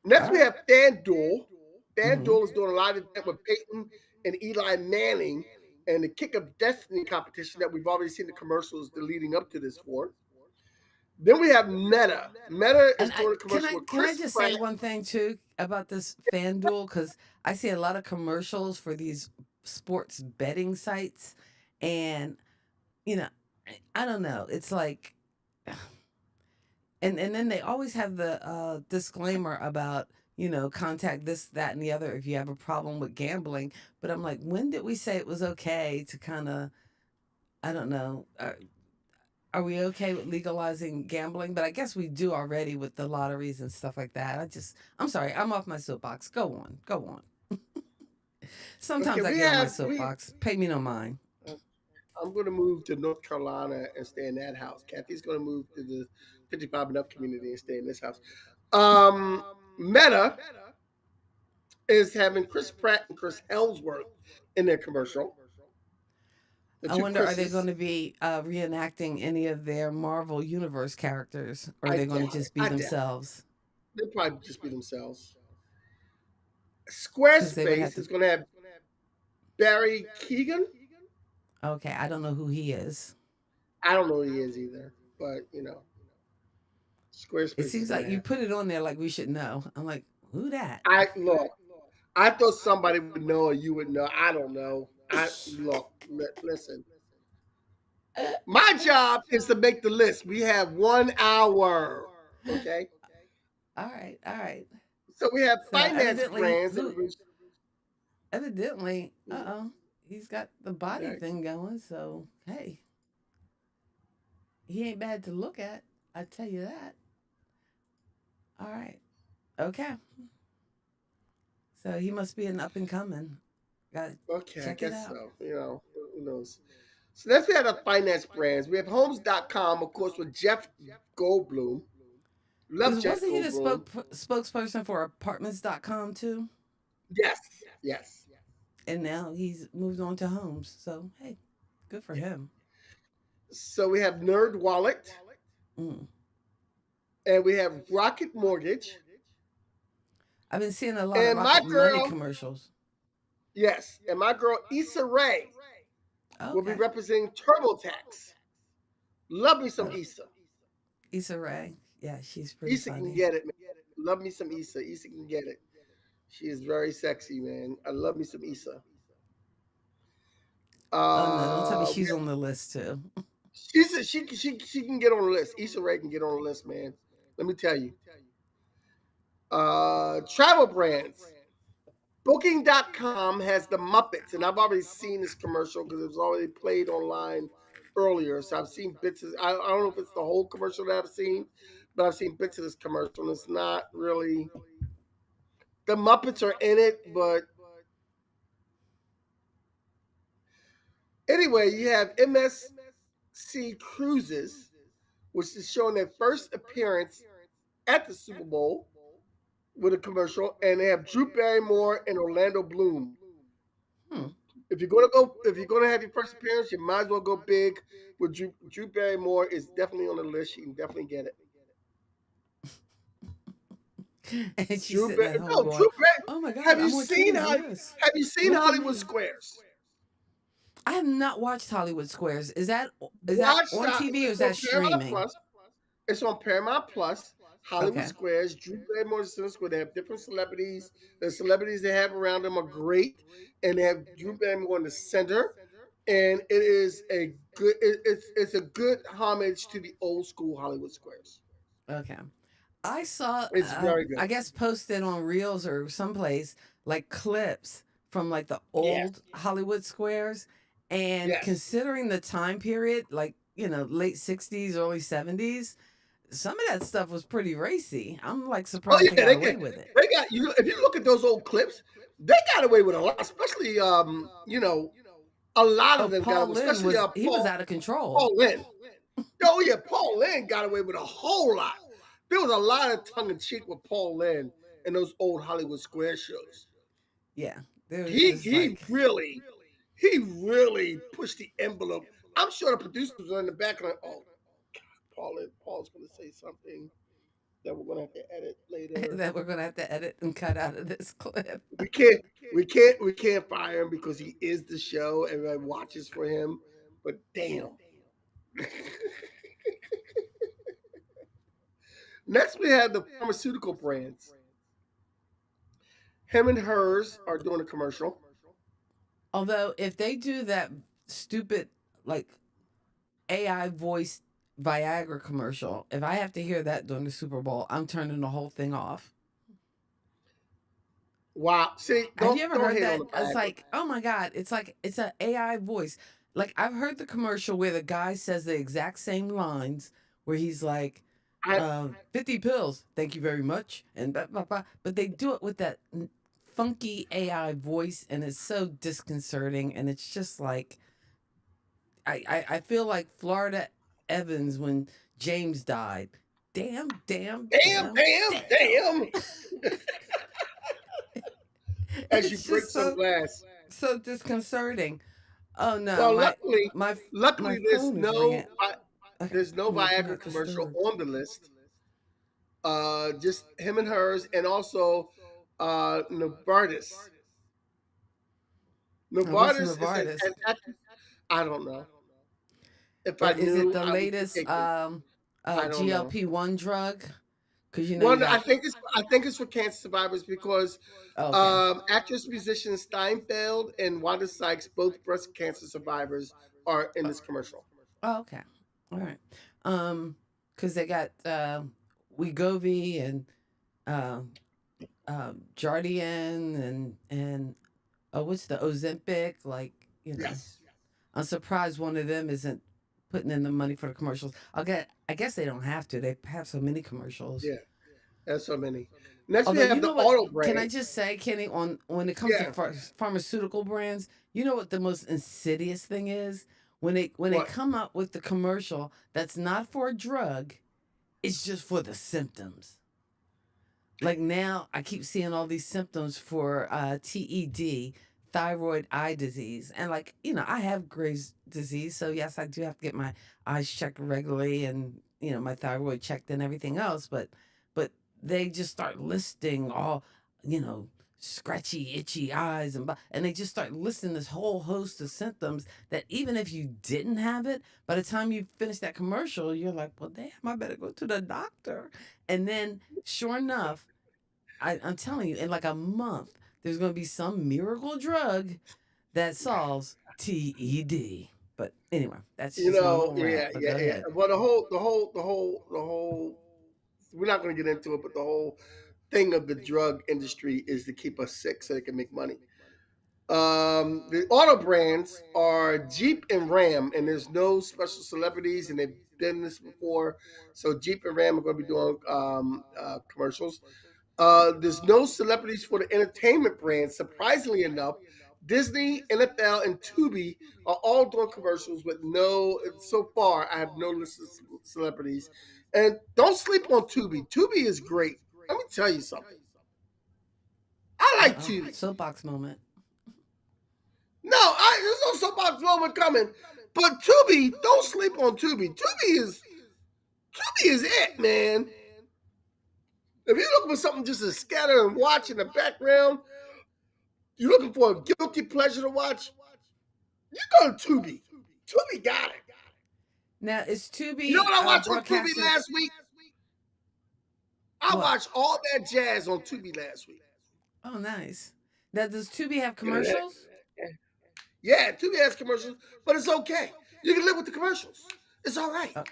Next, all we right. have FanDuel. Mm-hmm. FanDuel is doing a live event with Peyton and Eli Manning and the Kick of Destiny competition that we've already seen the commercials the leading up to this for. Then we have Meta. Meta is And I doing a can commercial I with can I Chris just say Pratt. one thing too about this FanDuel, because I see a lot of commercials for these sports betting sites, and you know, I don't know. It's like, and then they always have the disclaimer about contact this, that, and the other if you have a problem with gambling. But I'm like, when did we say it was okay to kind of, I don't know. Are we okay with legalizing gambling? But I guess we do already with the lotteries and stuff like that. I'm sorry, I'm off my soapbox. Go on, go on. Okay, Sometimes I we get on my have we. soapbox. Pay me no mind. I'm going to move to North Carolina and stay in that house. Kathy's going to move to the 55 and up community and stay in this house. Meta is having Chris Pratt and Chris Helmsworth in their commercial. The I two wonder, are they Chris's. going to be reenacting any of their Marvel Universe characters, or are I they going to doubt it. just be I doubt it. themselves? They'll probably just be themselves. Because they would have Squarespace to. is going to have Barry Keegan. Okay, I don't know who he is. I don't know who he is either, but It Squarespace is seems going like to you have. put it on there like we should know. I'm like, who that? I look. I thought somebody would know or you would know. I don't know. I look. Listen. My job is to make the list. We have 1 hour. Okay. All right, all right. So we have So finance evidently, brands that are evidently, he's got the body next. thing going. So hey, he ain't bad to look at. I tell you that. All right, okay. So he must be an up and coming. Got to Okay, I check it guess out. so. Who knows? So that's we have the finance brands. We have homes.com, of course, with Jeff Goldblum. Love Because Jeff wasn't he the Goldblum. spokesperson for apartments.com too? Yes. Yes. And now he's moved on to homes. So hey, good for Yeah. him. So we have Nerd Wallet Mm. and we have Rocket Mortgage. I've been seeing a lot of And my Rocket Money girl, commercials. yes, and my girl Issa Rae will be Okay. representing TurboTax. Love me some Oh, Issa. Issa Rae. Yeah, she's pretty Issa can funny. get it, man. Love me some Issa. Issa can get it. She is very sexy, man. I love me some Issa. Oh no, don't tell me We she's have, on the list too. she can get on the list. Issa Rae can get on the list, man. Let me tell you. Travel brands. Booking.com has the Muppets, and I've already seen this commercial because it was already played online earlier. So I've seen bits of. I don't know if it's the whole commercial that I've seen, but I've seen bits of this commercial, and it's not really. The Muppets are in it, but anyway, you have MSC Cruises, which is showing their first appearance at the Super Bowl with a commercial, and they have Drew Barrymore and Orlando Bloom. Hmm. If you're gonna have your first appearance, you might as well go big. With Drew Barrymore is definitely on the list. You can definitely get it. And she's sitting at home going, Drew Barry. "Oh my God, Have you I'm on seen Kenny's how? list. Have you seen Look at Hollywood me." Squares? I have not watched Hollywood Squares. Is that Watch on that. TV or is It's that on Paramount streaming? Plus. It's on Paramount Plus. Hollywood Okay. Squares, Drew Barrymore Center Square. They have different celebrities. The celebrities they have around them are great, and they have Drew Barrymore in the center. And it is a good. It's a good homage to the old school Hollywood Squares. Okay. I saw, It's very good. I guess, posted on Reels or someplace like clips from like the Yes. old Hollywood squares. And Yes. considering the time period, like, late 60s, early 70s, some of that stuff was pretty racy. I'm like Oh surprised they yeah, got away with it. they got you. If you look at those old clips, they got away with a lot. Especially a lot Oh, of them got Paul away. Lynn Especially he was out of control. Paul Lynn. Oh yeah, Paul Lynn got away with a whole lot. There was a lot of tongue in cheek with Paul Lynn in those old Hollywood Square shows. Yeah. There was He just he like, really he really pushed the envelope. I'm sure the producers were in the back like, oh, Paul's going to say something that we're going to have to edit later. that we're going to have to edit and cut out of this clip. We can't fire him because he is the show. Everybody watches for him. But damn. Next, we have the pharmaceutical brands. Him and hers are doing a commercial. Although, if they do that stupid, like, AI voice Viagra commercial, if I have to hear that during the Super Bowl, I'm turning the whole thing off. Wow. See, Have don't you ever don't heard hate on that? the It's Viagra. like, oh my God, it's like it's an AI voice. Like, I've heard the commercial where the guy says the exact same lines where he's like, I 50 pills, thank you very much. And blah, blah, blah. But they do it with that funky AI voice, and it's so disconcerting. And it's just like, I feel like Florida Evans when James died. Damn, damn, damn, damn, damn, damn. damn. As you It's break just some glass. so disconcerting. Oh no, Well, luckily, my my luckily, phone is ringing. Okay, there's no let me come Viagra out the commercial store. on the list. Just him and hers, and also Novartis. What's Novartis is Novartis? I don't know. If I Is it knew, the I would latest take it. I don't know. GLP-1 drug? Because you Well, got. I think it's for cancer survivors because Oh, okay. actress musician Steinfeld and Wanda Sykes, both breast cancer survivors, are in this commercial. Oh, okay. All right. Because they got Wegovy and um Jardian and what's the Ozempic? Like, Yes. I'm surprised one of them isn't putting in the money for the commercials. I guess they don't have to. They have so many commercials. Yeah. There's so many. Next, we Although, you have the know what? auto Can I brands. just say, Kenny, on when it comes to Yeah. pharmaceutical brands, you know what the most insidious thing is? When they What? come up with the commercial that's not for a drug, it's just for the symptoms. Like now, I keep seeing all these symptoms for TED, thyroid eye disease, and like I have Graves' disease, so yes, I do have to get my eyes checked regularly, and my thyroid checked and everything else. But they just start listing all you know scratchy, itchy eyes, and they just start listing this whole host of symptoms that even if you didn't have it, by the time you finish that commercial, you're like, well, damn, I better go to the doctor, and then sure enough. I'm telling you, in like a month, there's going to be some miracle drug that solves TED. But anyway, that's just my little rant. Yeah, But yeah, go yeah. ahead. Well, the whole. We're not going to get into it, but the whole thing of the drug industry is to keep us sick so they can make money. The auto brands are Jeep and Ram, and there's no special celebrities, and they've done this before. So Jeep and Ram are going to be doing commercials. There's no celebrities for the entertainment brands. Surprisingly enough, Disney, NFL, and Tubi are all doing commercials with no. So far, I have no list of celebrities. And don't sleep on Tubi. Tubi is great. Let me tell you something. I like Uh-oh. Tubi. Soapbox moment. There's no soapbox moment coming. But Tubi, don't sleep on Tubi. Tubi is it, man. If you're looking for something just to scatter and watch in the background, you're looking for a guilty pleasure to watch, you go to Tubi. Tubi got it. Now, is You know Tubi what I watched on Tubi broadcasting? last week? I What? watched all that jazz on Tubi last week. Oh, nice. Now, does Tubi have commercials? Yeah, Tubi has commercials, but it's okay. You can live with the commercials. It's all right. Oh,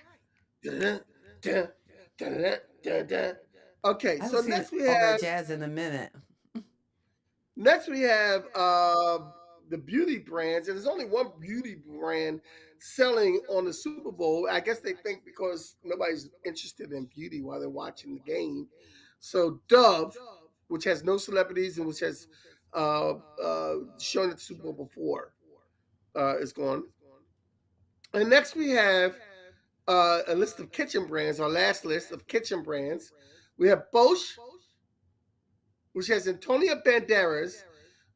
Dun, dun, dun, dun, dun. Okay, I haven't so seen next we all that have jazz in a minute. next we have the beauty brands, and there's only one beauty brand selling on the Super Bowl. I guess they think because nobody's interested in beauty while they're watching the game. So Dove, which has no celebrities and which has shown at the Super Bowl before, is gone. And next we have a list of kitchen brands, our last list of kitchen brands. We have Bosch, which has Antonio Banderas,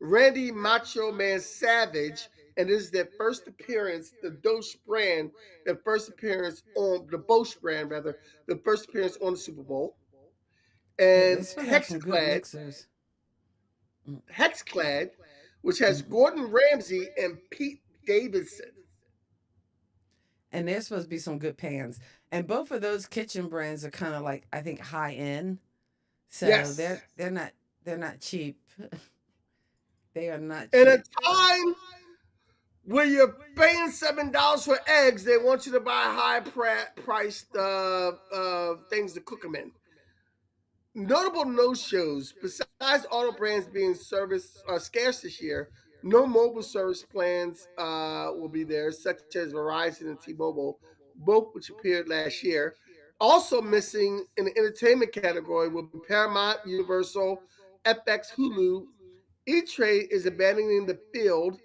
Randy Macho Man Savage, and this is their first appearance, the Bosch brand, their first appearance on the Bosch brand, rather, the first appearance on the Super Bowl. They're And supposed to have some good mixers. Mm, Hexclad, which has mhm. Gordon Ramsay and Pete Davidson. And there's supposed to be some good pans. And both of those kitchen brands are kind of like, I think, high end. So Yes. they're not cheap. They are not In a cheap. time where you're paying $7 for eggs, they want you to buy high priced things to cook them in. Notable no shows. Besides auto brands being service scarce this year, no mobile service plans will be there, such as Verizon and T-Mobile, both which appeared last year. Also missing in the entertainment category will be Paramount, Universal, FX, Hulu. E-Trade is abandoning the field,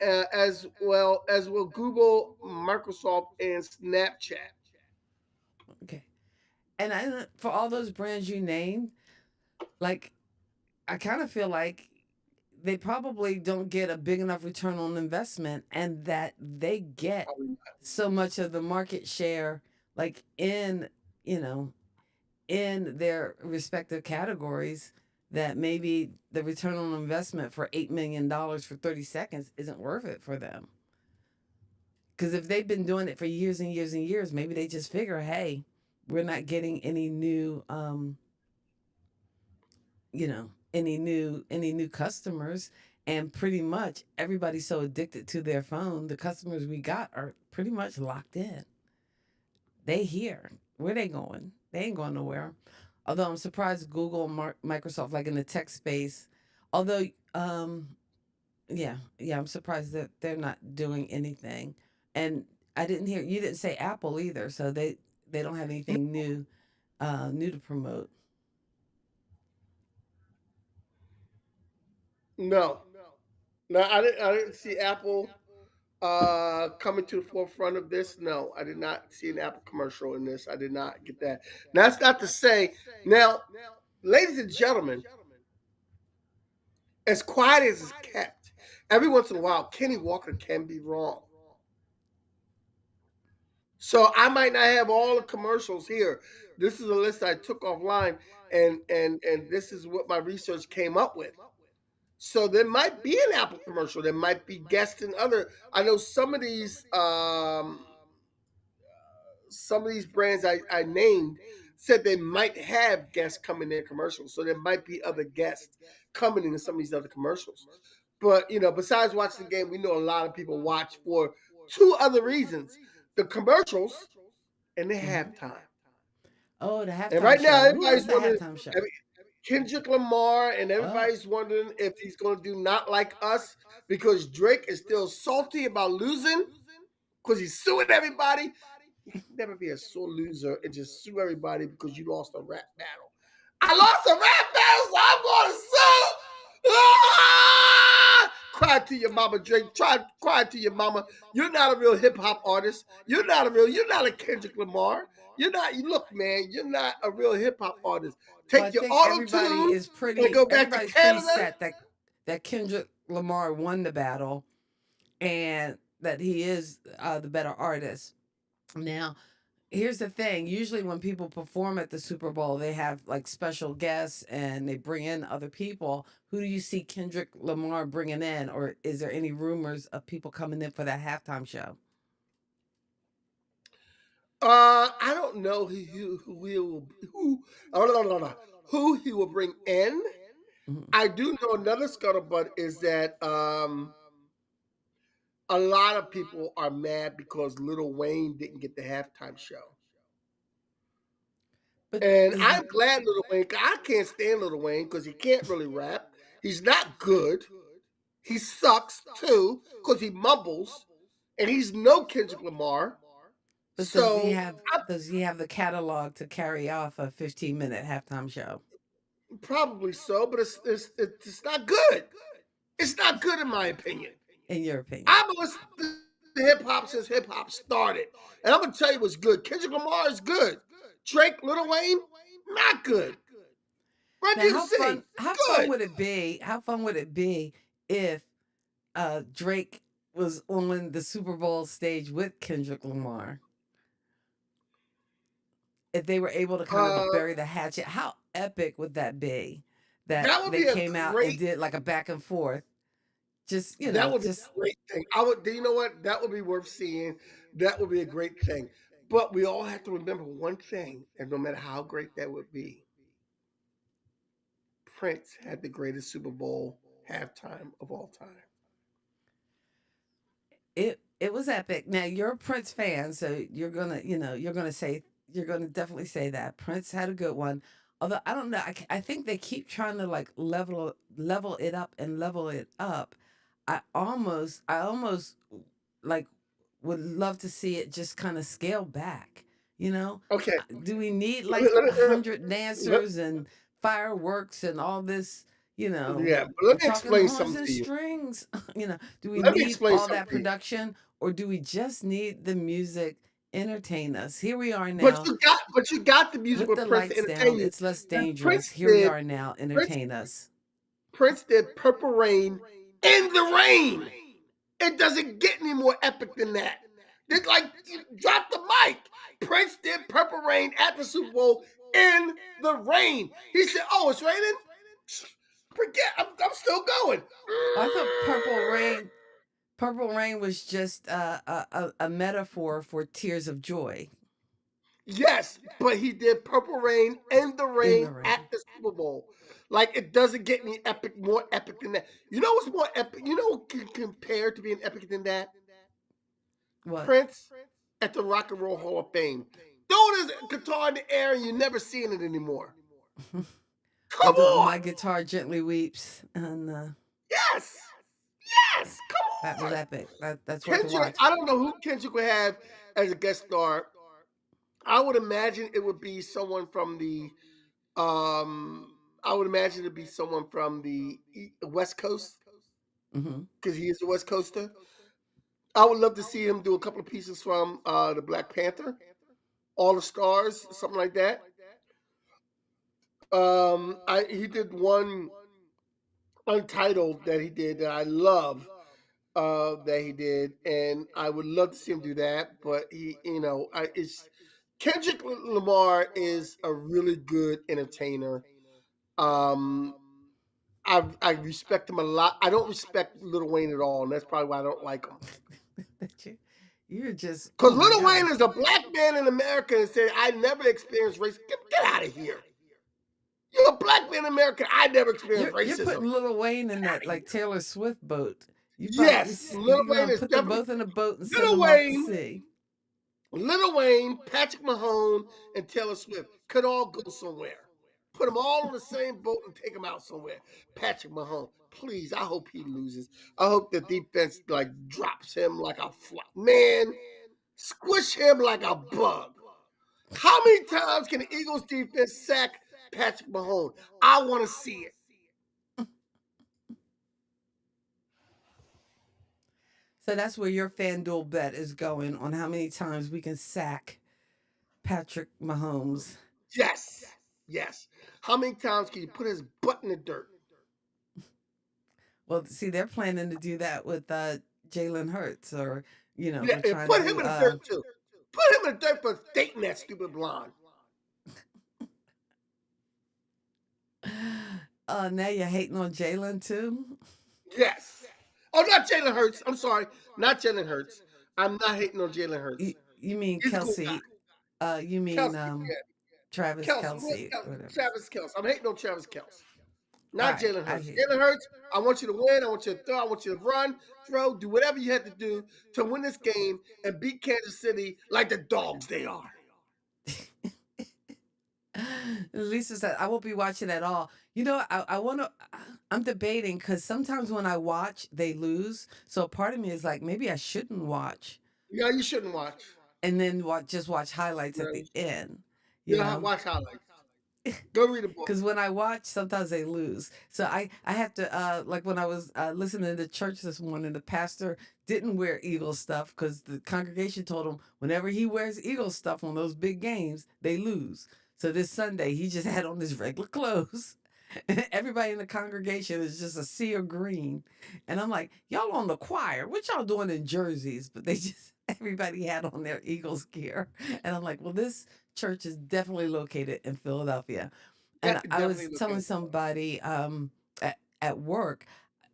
as well as will Google, Microsoft, and Snapchat. Okay. And for all those brands you named, like I kind of feel like they probably don't get a big enough return on investment and that they get so much of the market share like you know, in their respective categories that maybe the return on investment for $8 million for 30 seconds isn't worth it for them. Because if they've been doing it for years and years and years, maybe they just figure, hey, we're not getting any new any new customers, and pretty much everybody's so addicted to their phone, the customers we got are pretty much locked in. They here. Where they going? They ain't going nowhere. Although I'm surprised Google and Microsoft, like in the tech space, although yeah, I'm surprised that they're not doing anything. And I didn't hear you didn't say Apple either, so they don't have anything new to promote. No, no, I didn't see Apple coming to the forefront of this. No, I did not see an Apple commercial in this. I did not get that. Now, that's not to say. Now, ladies and gentlemen, as quiet as it's kept, every once in a while, Kenny Walker can be wrong. So I might not have all the commercials here. This is a list I took offline, and this is what my research came up with. So there might be an Apple commercial. There might be guests in other. I know some of these brands I named said they might have guests coming in their commercials. So there might be other guests coming in some of these other commercials. But besides watching the game, we know a lot of people watch for two other reasons: the commercials and the Hmm. halftime. Oh, the And halftime right now, show. Who everybody's has the wondering. halftime show? every- Kendrick Lamar, and Oh, everybody's wondering if he's going to do "Not Like Us" because Drake is still salty about losing because he's suing everybody. You can never be a sore loser and just sue everybody because you lost a rap battle. I lost a rap battle, so I'm going to sue. Ah! Cry to your mama, Drake. Cry to your mama. You're not a real hip hop artist. You're not a Kendrick Lamar. You're not. You look, man. You're not a real hip hop artist. well, I Take your think auto tune and go back to everybody's pretty Canada. set that Kendrick Lamar won the battle and that he is the better artist. Now, here's the thing. Usually when people perform at the Super Bowl, they have like special guests and they bring in other people. Who do you see Kendrick Lamar bringing in, or is there any rumors of people coming in for that halftime show? I don't know who he will who oh, no, no, no, no, who he will bring in. Mhm. I do know another scuttlebutt is that a lot of people are mad because Lil Wayne didn't get the halftime show. But And does I'm glad Lil Wayne. I can't stand Lil Wayne because he can't really rap. He's not good. He sucks too because he mumbles, and he's no Kendrick Lamar. but does he So have I does he have the catalog to carry off a 15-minute halftime show? probably so, but it's not good. It's not good in my opinion. In your opinion? I've been listening to hip hop since hip hop started, and I'm gonna tell you what's good. Kendrick Lamar is good. Drake, Lil Wayne, not good. Run Now, how DMC, fun how fun good. would it be? How fun would it be if Drake was on the Super Bowl stage with Kendrick Lamar? If they were able to kind Uh, of bury the hatchet, how epic would that be? That that would they be a came out and great. did like a back and forth. Just That would be just a great thing. I would. You know what? That would be worth seeing. That would be a great thing. But we all have to remember one thing, and no matter how great that would be, Prince had the greatest Super Bowl halftime of all time. it was epic. Now you're a Prince fan, so you're gonna definitely say that Prince had a good one. Although I don't know, I think they keep trying to like level it up and level it up. I almost like would love to see it just kind of scale back. You know, Okay, Do we need let me, like let me, 100 let, dancers and fireworks and all this? yeah, but We're let me talking explain horns something and to you. strings. Do we Let me need explain all something that to you. production or do we just need the music entertain us? Here we are But now you got the music with with the Prince to lights entertain down. you. It's less And dangerous. Here we are now. Prince Entertain us. Prince did Purple Rain in the rain. It doesn't get any more epic than that. It's like you drop the mic. Prince did Purple Rain at the Super Bowl in the rain. He said, "Oh, it's raining. Forget. I'm still going." I thought Purple Rain was just a metaphor for tears of joy Yes, but he did Purple Rain and the in rain the at rain. the Super Bowl. Like it doesn't get any epic, more epic than that. You know what's more epic? You know what can compare to being epic than that? What? Prince at the Rock and Roll Hall of Fame. Throwing his guitar in the air and you're never seeing it anymore. Or Come on. my guitar gently weeps, and Yes. Yes. that Come was on. epic. That's worth a Kendrick, watch. I don't know who Kendrick would have as a guest star. I would imagine it would be someone from the I would imagine it'd be someone from the West Coast Hmm. because he is a West Coaster. I would love to see him do a couple of pieces from the Black Panther, All the Stars, something like that. He did one Untitled that he did that I love that he did, and I would love to see him do that. But it's Kendrick Lamar is a really good entertainer. Um, I respect him a lot. I don't respect Lil Wayne at all, and that's probably why I don't like him. That you're just, Because oh my Lil Wayne gosh. is a black man in America and said, I never experienced racism. Get out of here. You're a black man in America. I never experienced You're racism. putting Lil Wayne in Get out that of here. like Taylor Swift boat. Yes, Lil You're Wayne gonna is put them definitely both in a boat and send Lil them off to Wayne, sea. Lil Wayne, Patrick Mahone, and Taylor Swift could all go somewhere. Put them all on the same boat and take them out somewhere. Patrick Mahone, please. I hope he loses. I hope the defense like drops him like a fly. Man, squish him like a bug. How many times can the Eagles defense sack Patrick Mahone? I want to see it. So that's where your FanDuel bet is going on how many times we can sack Patrick Mahomes. Yes. Yes. How many times can you put his butt in the dirt? Well, see, they're planning to do that with Jalen Hurts, or Yeah, they're and trying put him to. in the dirt too. Put him in the dirt for dating that stupid blonde. Now you're hating on Jalen too. Yes. Oh, not Jalen Hurts. I'm sorry. Not Jalen Hurts. I'm not hating on Jalen Hurts. You mean He's a cool guy. Kelsey? You mean Kelsey, yeah. Travis Kelsey, what? Kelsey or whatever. Travis Kelsey. I'm hating on Travis Kelsey. All Not right, Jalen I Hurts. hear Jalen you. Hurts, I want you to win. I want you to throw. I want you to run, throw, do whatever you have to do to win this game and beat Kansas City like the dogs they are. Lisa said, I won't be watching at all. You know, I want to, I'm debating because sometimes when I watch, they lose. So part of me is like, maybe I shouldn't watch No, you shouldn't watch. and then just watch highlights at No, the end, you you know, know? watch highlights. Go read a book. Because when I watch, sometimes they lose. So I have to, like when I was listening to church this morning, the pastor didn't wear Eagle stuff because the congregation told him whenever he wears Eagle stuff on those big games, they lose. So this Sunday, he just had on his regular clothes. Everybody in the congregation is just a sea of green. And I'm like, y'all on the choir, what y'all doing in jerseys? But they just, everybody had on their Eagles gear. And I'm like, well, this church is definitely located in Philadelphia. And I was Definitely look telling at it. somebody at work,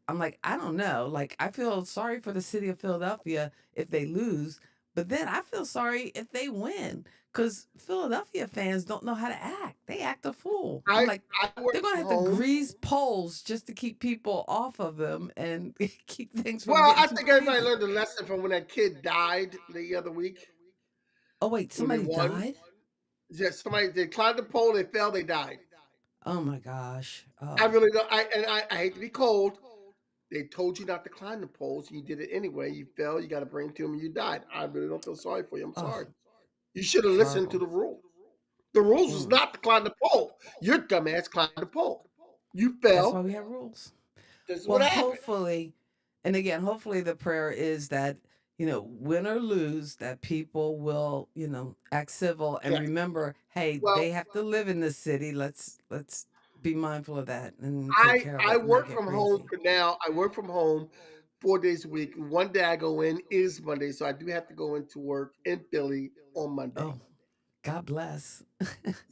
I'm like, I don't know. Like, I feel sorry for the city of Philadelphia if they lose, but then I feel sorry if they win because Philadelphia fans don't know how to act. They act a fool. I'm I like, I work they're going to from have to home. grease poles just to keep people off of them and keep things from Well, getting I too think everybody crazy. learned a lesson from when that kid died the other week Oh, wait, when they somebody won. died? Just somebody they climbed the pole, they fell, they died. Oh my gosh. I Oh, really don't. I hate to be cold. They told you not to climb the poles. You did it anyway. You fell. You got a brain tumor. You died. I really don't feel sorry for you. I'm oh, sorry. You should have it's listened to horrible. the rules. The rules was Mm. not to climb the pole. Your dumbass climbed the pole. You That's why fell. we have rules. This is Well, what happened. hopefully, and again, hopefully the prayer is that, win or lose, that people will, act civil and Yeah. remember, hey, Well, they have to live in this city. Let's be mindful of that and take I care of I it and not work get from home crazy. for now. I work from home 4 days a week. One day I go in is Monday, so I do have to go into work in Philly on Monday. Oh, God bless.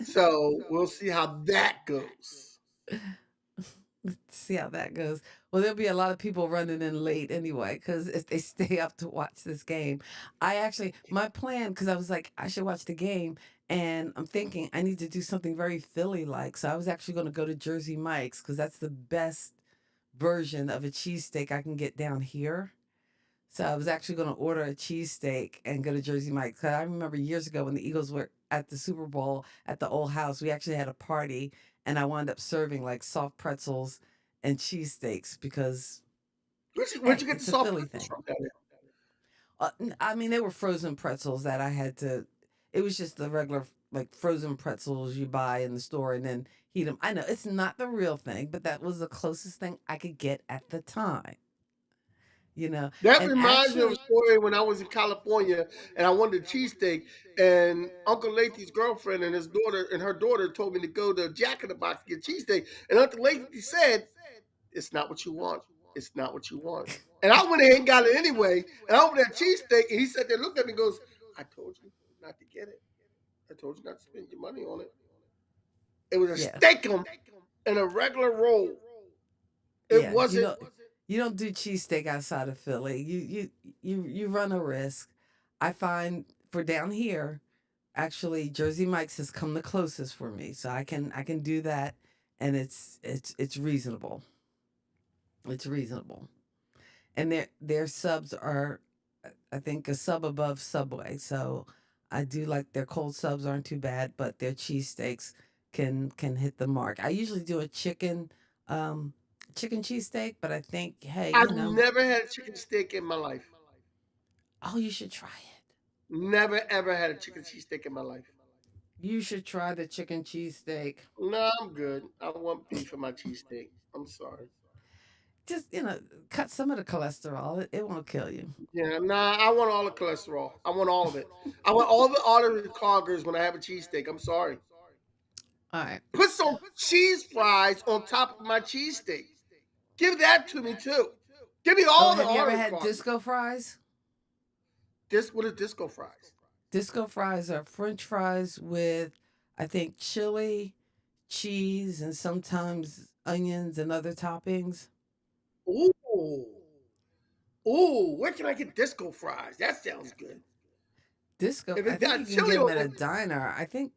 So we'll see how that goes. See how that goes. Well, there'll be a lot of people running in late anyway, because if they stay up to watch this game, my plan, because I was like, I should watch the game, and I'm thinking I need to do something very Philly like. So I was actually going to go to Jersey Mike's because that's the best version of a cheesesteak I can get down here. So I was actually going to order a cheesesteak and go to Jersey Mike's. 'Cause I remember years ago when the Eagles were at the Super Bowl at the old house, we actually had a party and I wound up serving like soft pretzels and cheesesteaks because, Where'd you hey, get the it's a soft Philly pretzels thing. from down there? I mean, they were frozen pretzels that I had to, it was just the regular like frozen pretzels you buy in the store and then heat them. I know it's not the real thing, but that was the closest thing I could get at the time, you know. That And reminds me of a actually, story when I was in California and I wanted a cheesesteak, and Uncle Lathy's girlfriend and his daughter and her daughter told me to go to Jack in the Box to get cheesesteak, and Uncle Lathy said, "It's not what you want. It's not what you want." And I went ahead and got it anyway, and I opened that cheesesteak, and he sat there, looked at me, and goes, "I told you not to get it. I told you not to spend your money on it. It was a yeah. steakum and a regular roll. It Yeah, wasn't." you don't do cheesesteak outside of Philly. You run a risk. I find for down here, actually Jersey Mike's has come the closest for me. So I can do that and it's reasonable. It's reasonable. And their subs are I think a sub above Subway. So I do like their cold subs aren't too bad, but their cheesesteaks can hit the mark. I usually do a um chicken cheesesteak, but I think hey, I've never had a chicken steak in my life. oh, you should try it. Never ever had a chicken cheesesteak in my life. You should try the chicken cheesesteak. No, I'm good. I want beef in my cheesesteak. I'm sorry. Just, cut some of the cholesterol. It won't kill you. Yeah, nah, I want all the cholesterol. I want all of it. I want all the artery cloggers when I have a cheesesteak. I'm sorry. All right. Put some cheese fries on top of my cheesesteak. Give that to me too. Give me Oh, all the have you ever artery had cloggers. disco fries? This what is disco fries? Disco fries are French fries with, I think, chili, cheese, and sometimes onions and other toppings. Ooh. Ooh, where can I get disco fries? That sounds good. Disco. If I it's think got you can chili get them on at a it, diner. I think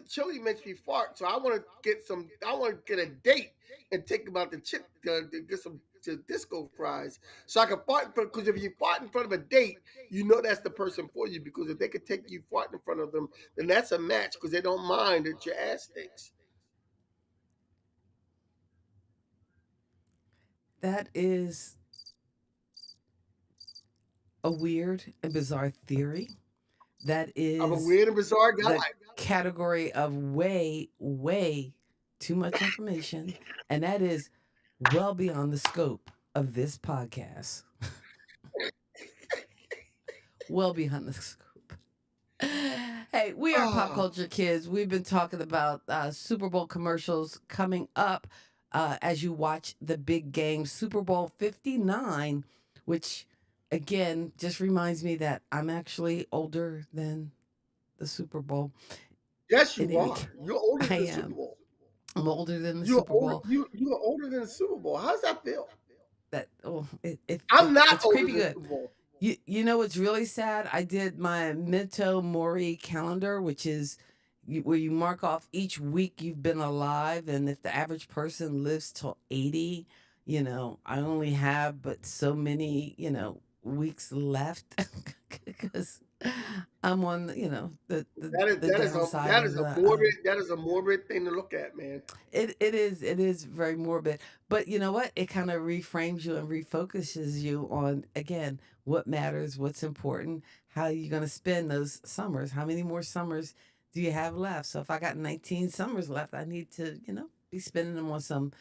chili makes me fart. So I want to get some. I want to get a date and take them out to get some to disco fries, so I can fart. Because if you fart in front of a date, you know that's the person for you. Because if they could take you fart in front of them, then that's a match. Because they don't mind that your ass stinks. that is a weird and bizarre theory. That I'm a is weird and bizarre guy. the category of way, way too much information, and that is well beyond the scope of this podcast. Well beyond the scope. Hey, we are Pop Ah, Culture Kids. We've been talking about Super Bowl commercials coming up as you watch the big game, Super Bowl 59, which again just reminds me that I'm actually older than the Super Bowl. yes, In you any are. case, You're older I than the Super am. Bowl. I'm older than the You're Super older. Bowl. You are older than the Super Bowl. How does that feel? That oh, I'm not it's older creepy than the good. Super Bowl. You know what's really sad? I did my Memento Mori calendar, which is where you mark off each week you've been alive, and if the average person lives till 80, I only have but so many weeks left because I'm on the downside of the That is a morbid thing to look at, man. it is very morbid, but you know what, it kind of reframes you and refocuses you on again what matters, what's important, how you're going to spend those summers, how many more summers do you have left. So if I got 19 summers left, I need to be spending them on some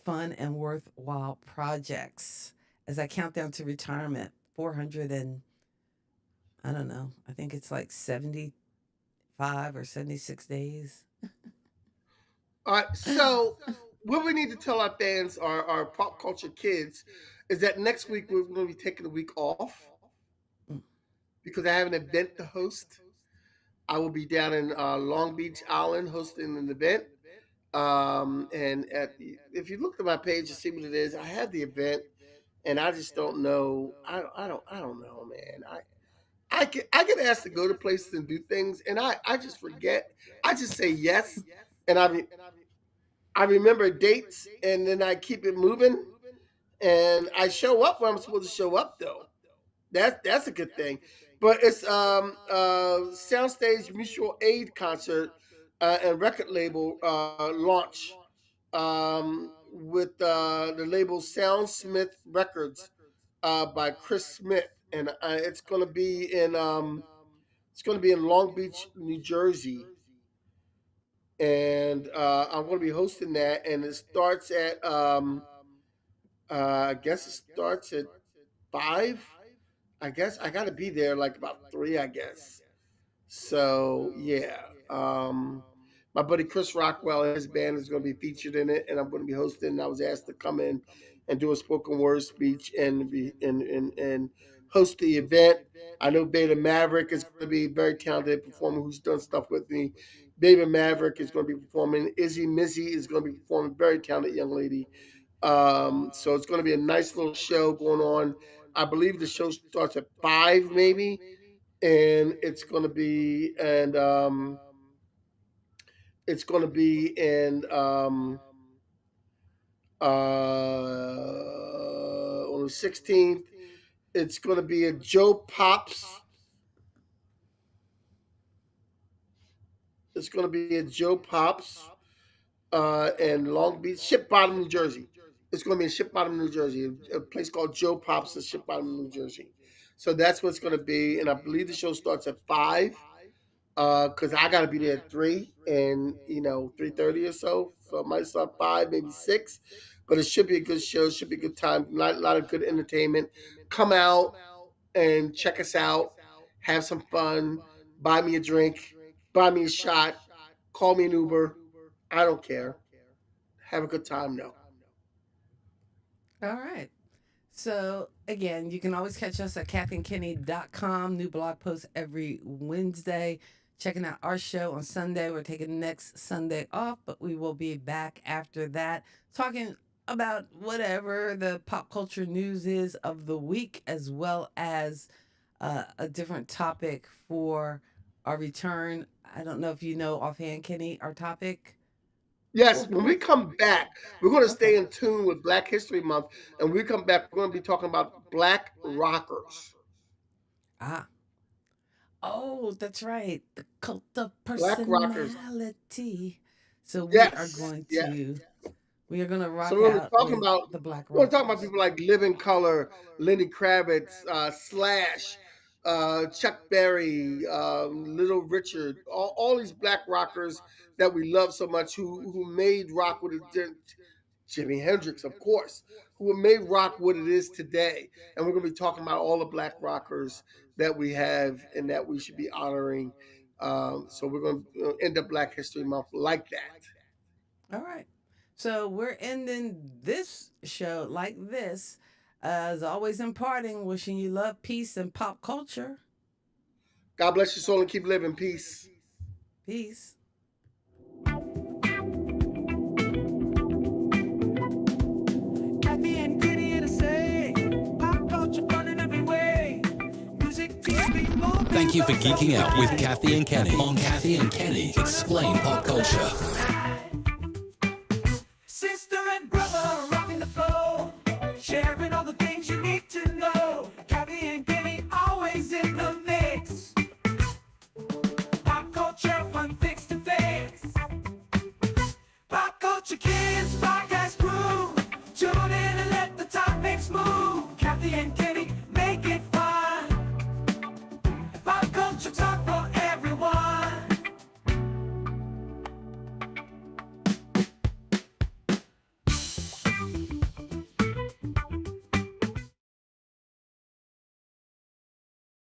fun and worthwhile projects as I count down to retirement. 400 and I don't know, I think it's like 75 or 76 days. All right, so what we need to tell our fans, our pop culture kids, is that next week we're going to be taking a week off Mm. because I have an event to host. I will be down in Long Beach Island hosting an event. And if you look at my page and see what it is, I have the event, and I just don't know. I don't know, man. I get asked to go to places and do things, and I just forget. I just say yes, and I remember dates, and then I keep it moving, and I show up when I'm supposed to show up, though. That's a good thing. But it's Soundstage Mutual Aid concert and record label launch with the label Soundsmith Records by Chris Smith, and it's gonna be in Long Beach, New Jersey, and I'm gonna be hosting that, and it starts at I guess it starts at 5. I guess I got to be there like about 3. I guess. So yeah, my buddy Chris Rockwell and his band is going to be featured in it, and I'm going to be hosting. I was asked to come in and do a spoken word speech and be and host the event. I know Beta Maverick is going to be a very talented performer who's done stuff with me. Beta Maverick is going to be performing. Izzy Mizzy is going to be performing. Very talented young lady. So it's going to be a nice little show going on. I believe the show starts at 5, maybe, and it's going to be in on the 16th. It's going to be at Joe Pops. It's going to be at Joe Pops in Long Beach, Ship Bottom, New Jersey. It's going to be in Ship Bottom, New Jersey, a place called Joe Pops in Ship Bottom, New Jersey. So that's what's going to be, and I believe the show starts at 5. Because I got to be there at 3 and 3:30 or so. So it might start 5, maybe 6, but it should be a good show. Should be a good time. A lot of good entertainment. Come out and check us out. Have some fun. Buy me a drink. Buy me a shot. Call me an Uber. I don't care. Have a good time though. All right. So again, you can always catch us at kathyandkenny.com. New blog posts every Wednesday. Checking out our show on Sunday. We're taking next Sunday off, but we will be back after that talking about whatever the pop culture news is of the week, as well as a different topic for our return. I don't know if you know offhand, Kenny, our topic. Yes, when we come back, we're going to Okay. stay in tune with Black History Month, and when we come back, we're going to be talking about Black rockers. Ah. Oh, that's right. The cult of Black rockers. personality. So Yes, yes. we are going to So rock we're going to be out talking with about the Black we're going to talk about Rockers. people like Living Color, Lenny Kravitz, Slash, Chuck Berry, Little Richard, all these black rockers that we love so much, who made rock what it did. Jimi Hendrix, of course, who made rock what it is today. And we're going to be talking about all the black rockers that we have and that we should be honoring. So we're going to end up Black History Month like that. All right. So we're ending this show like this. As always, imparting, wishing you love, peace, and pop culture. God bless your soul and keep living. Peace. Peace. Kathy and Kitty here to say, pop culture fun in every way. Music, TV, movies. Thank you for geeking out with Kathy and Kenny on Kathy and Kenny Explain Pop Culture.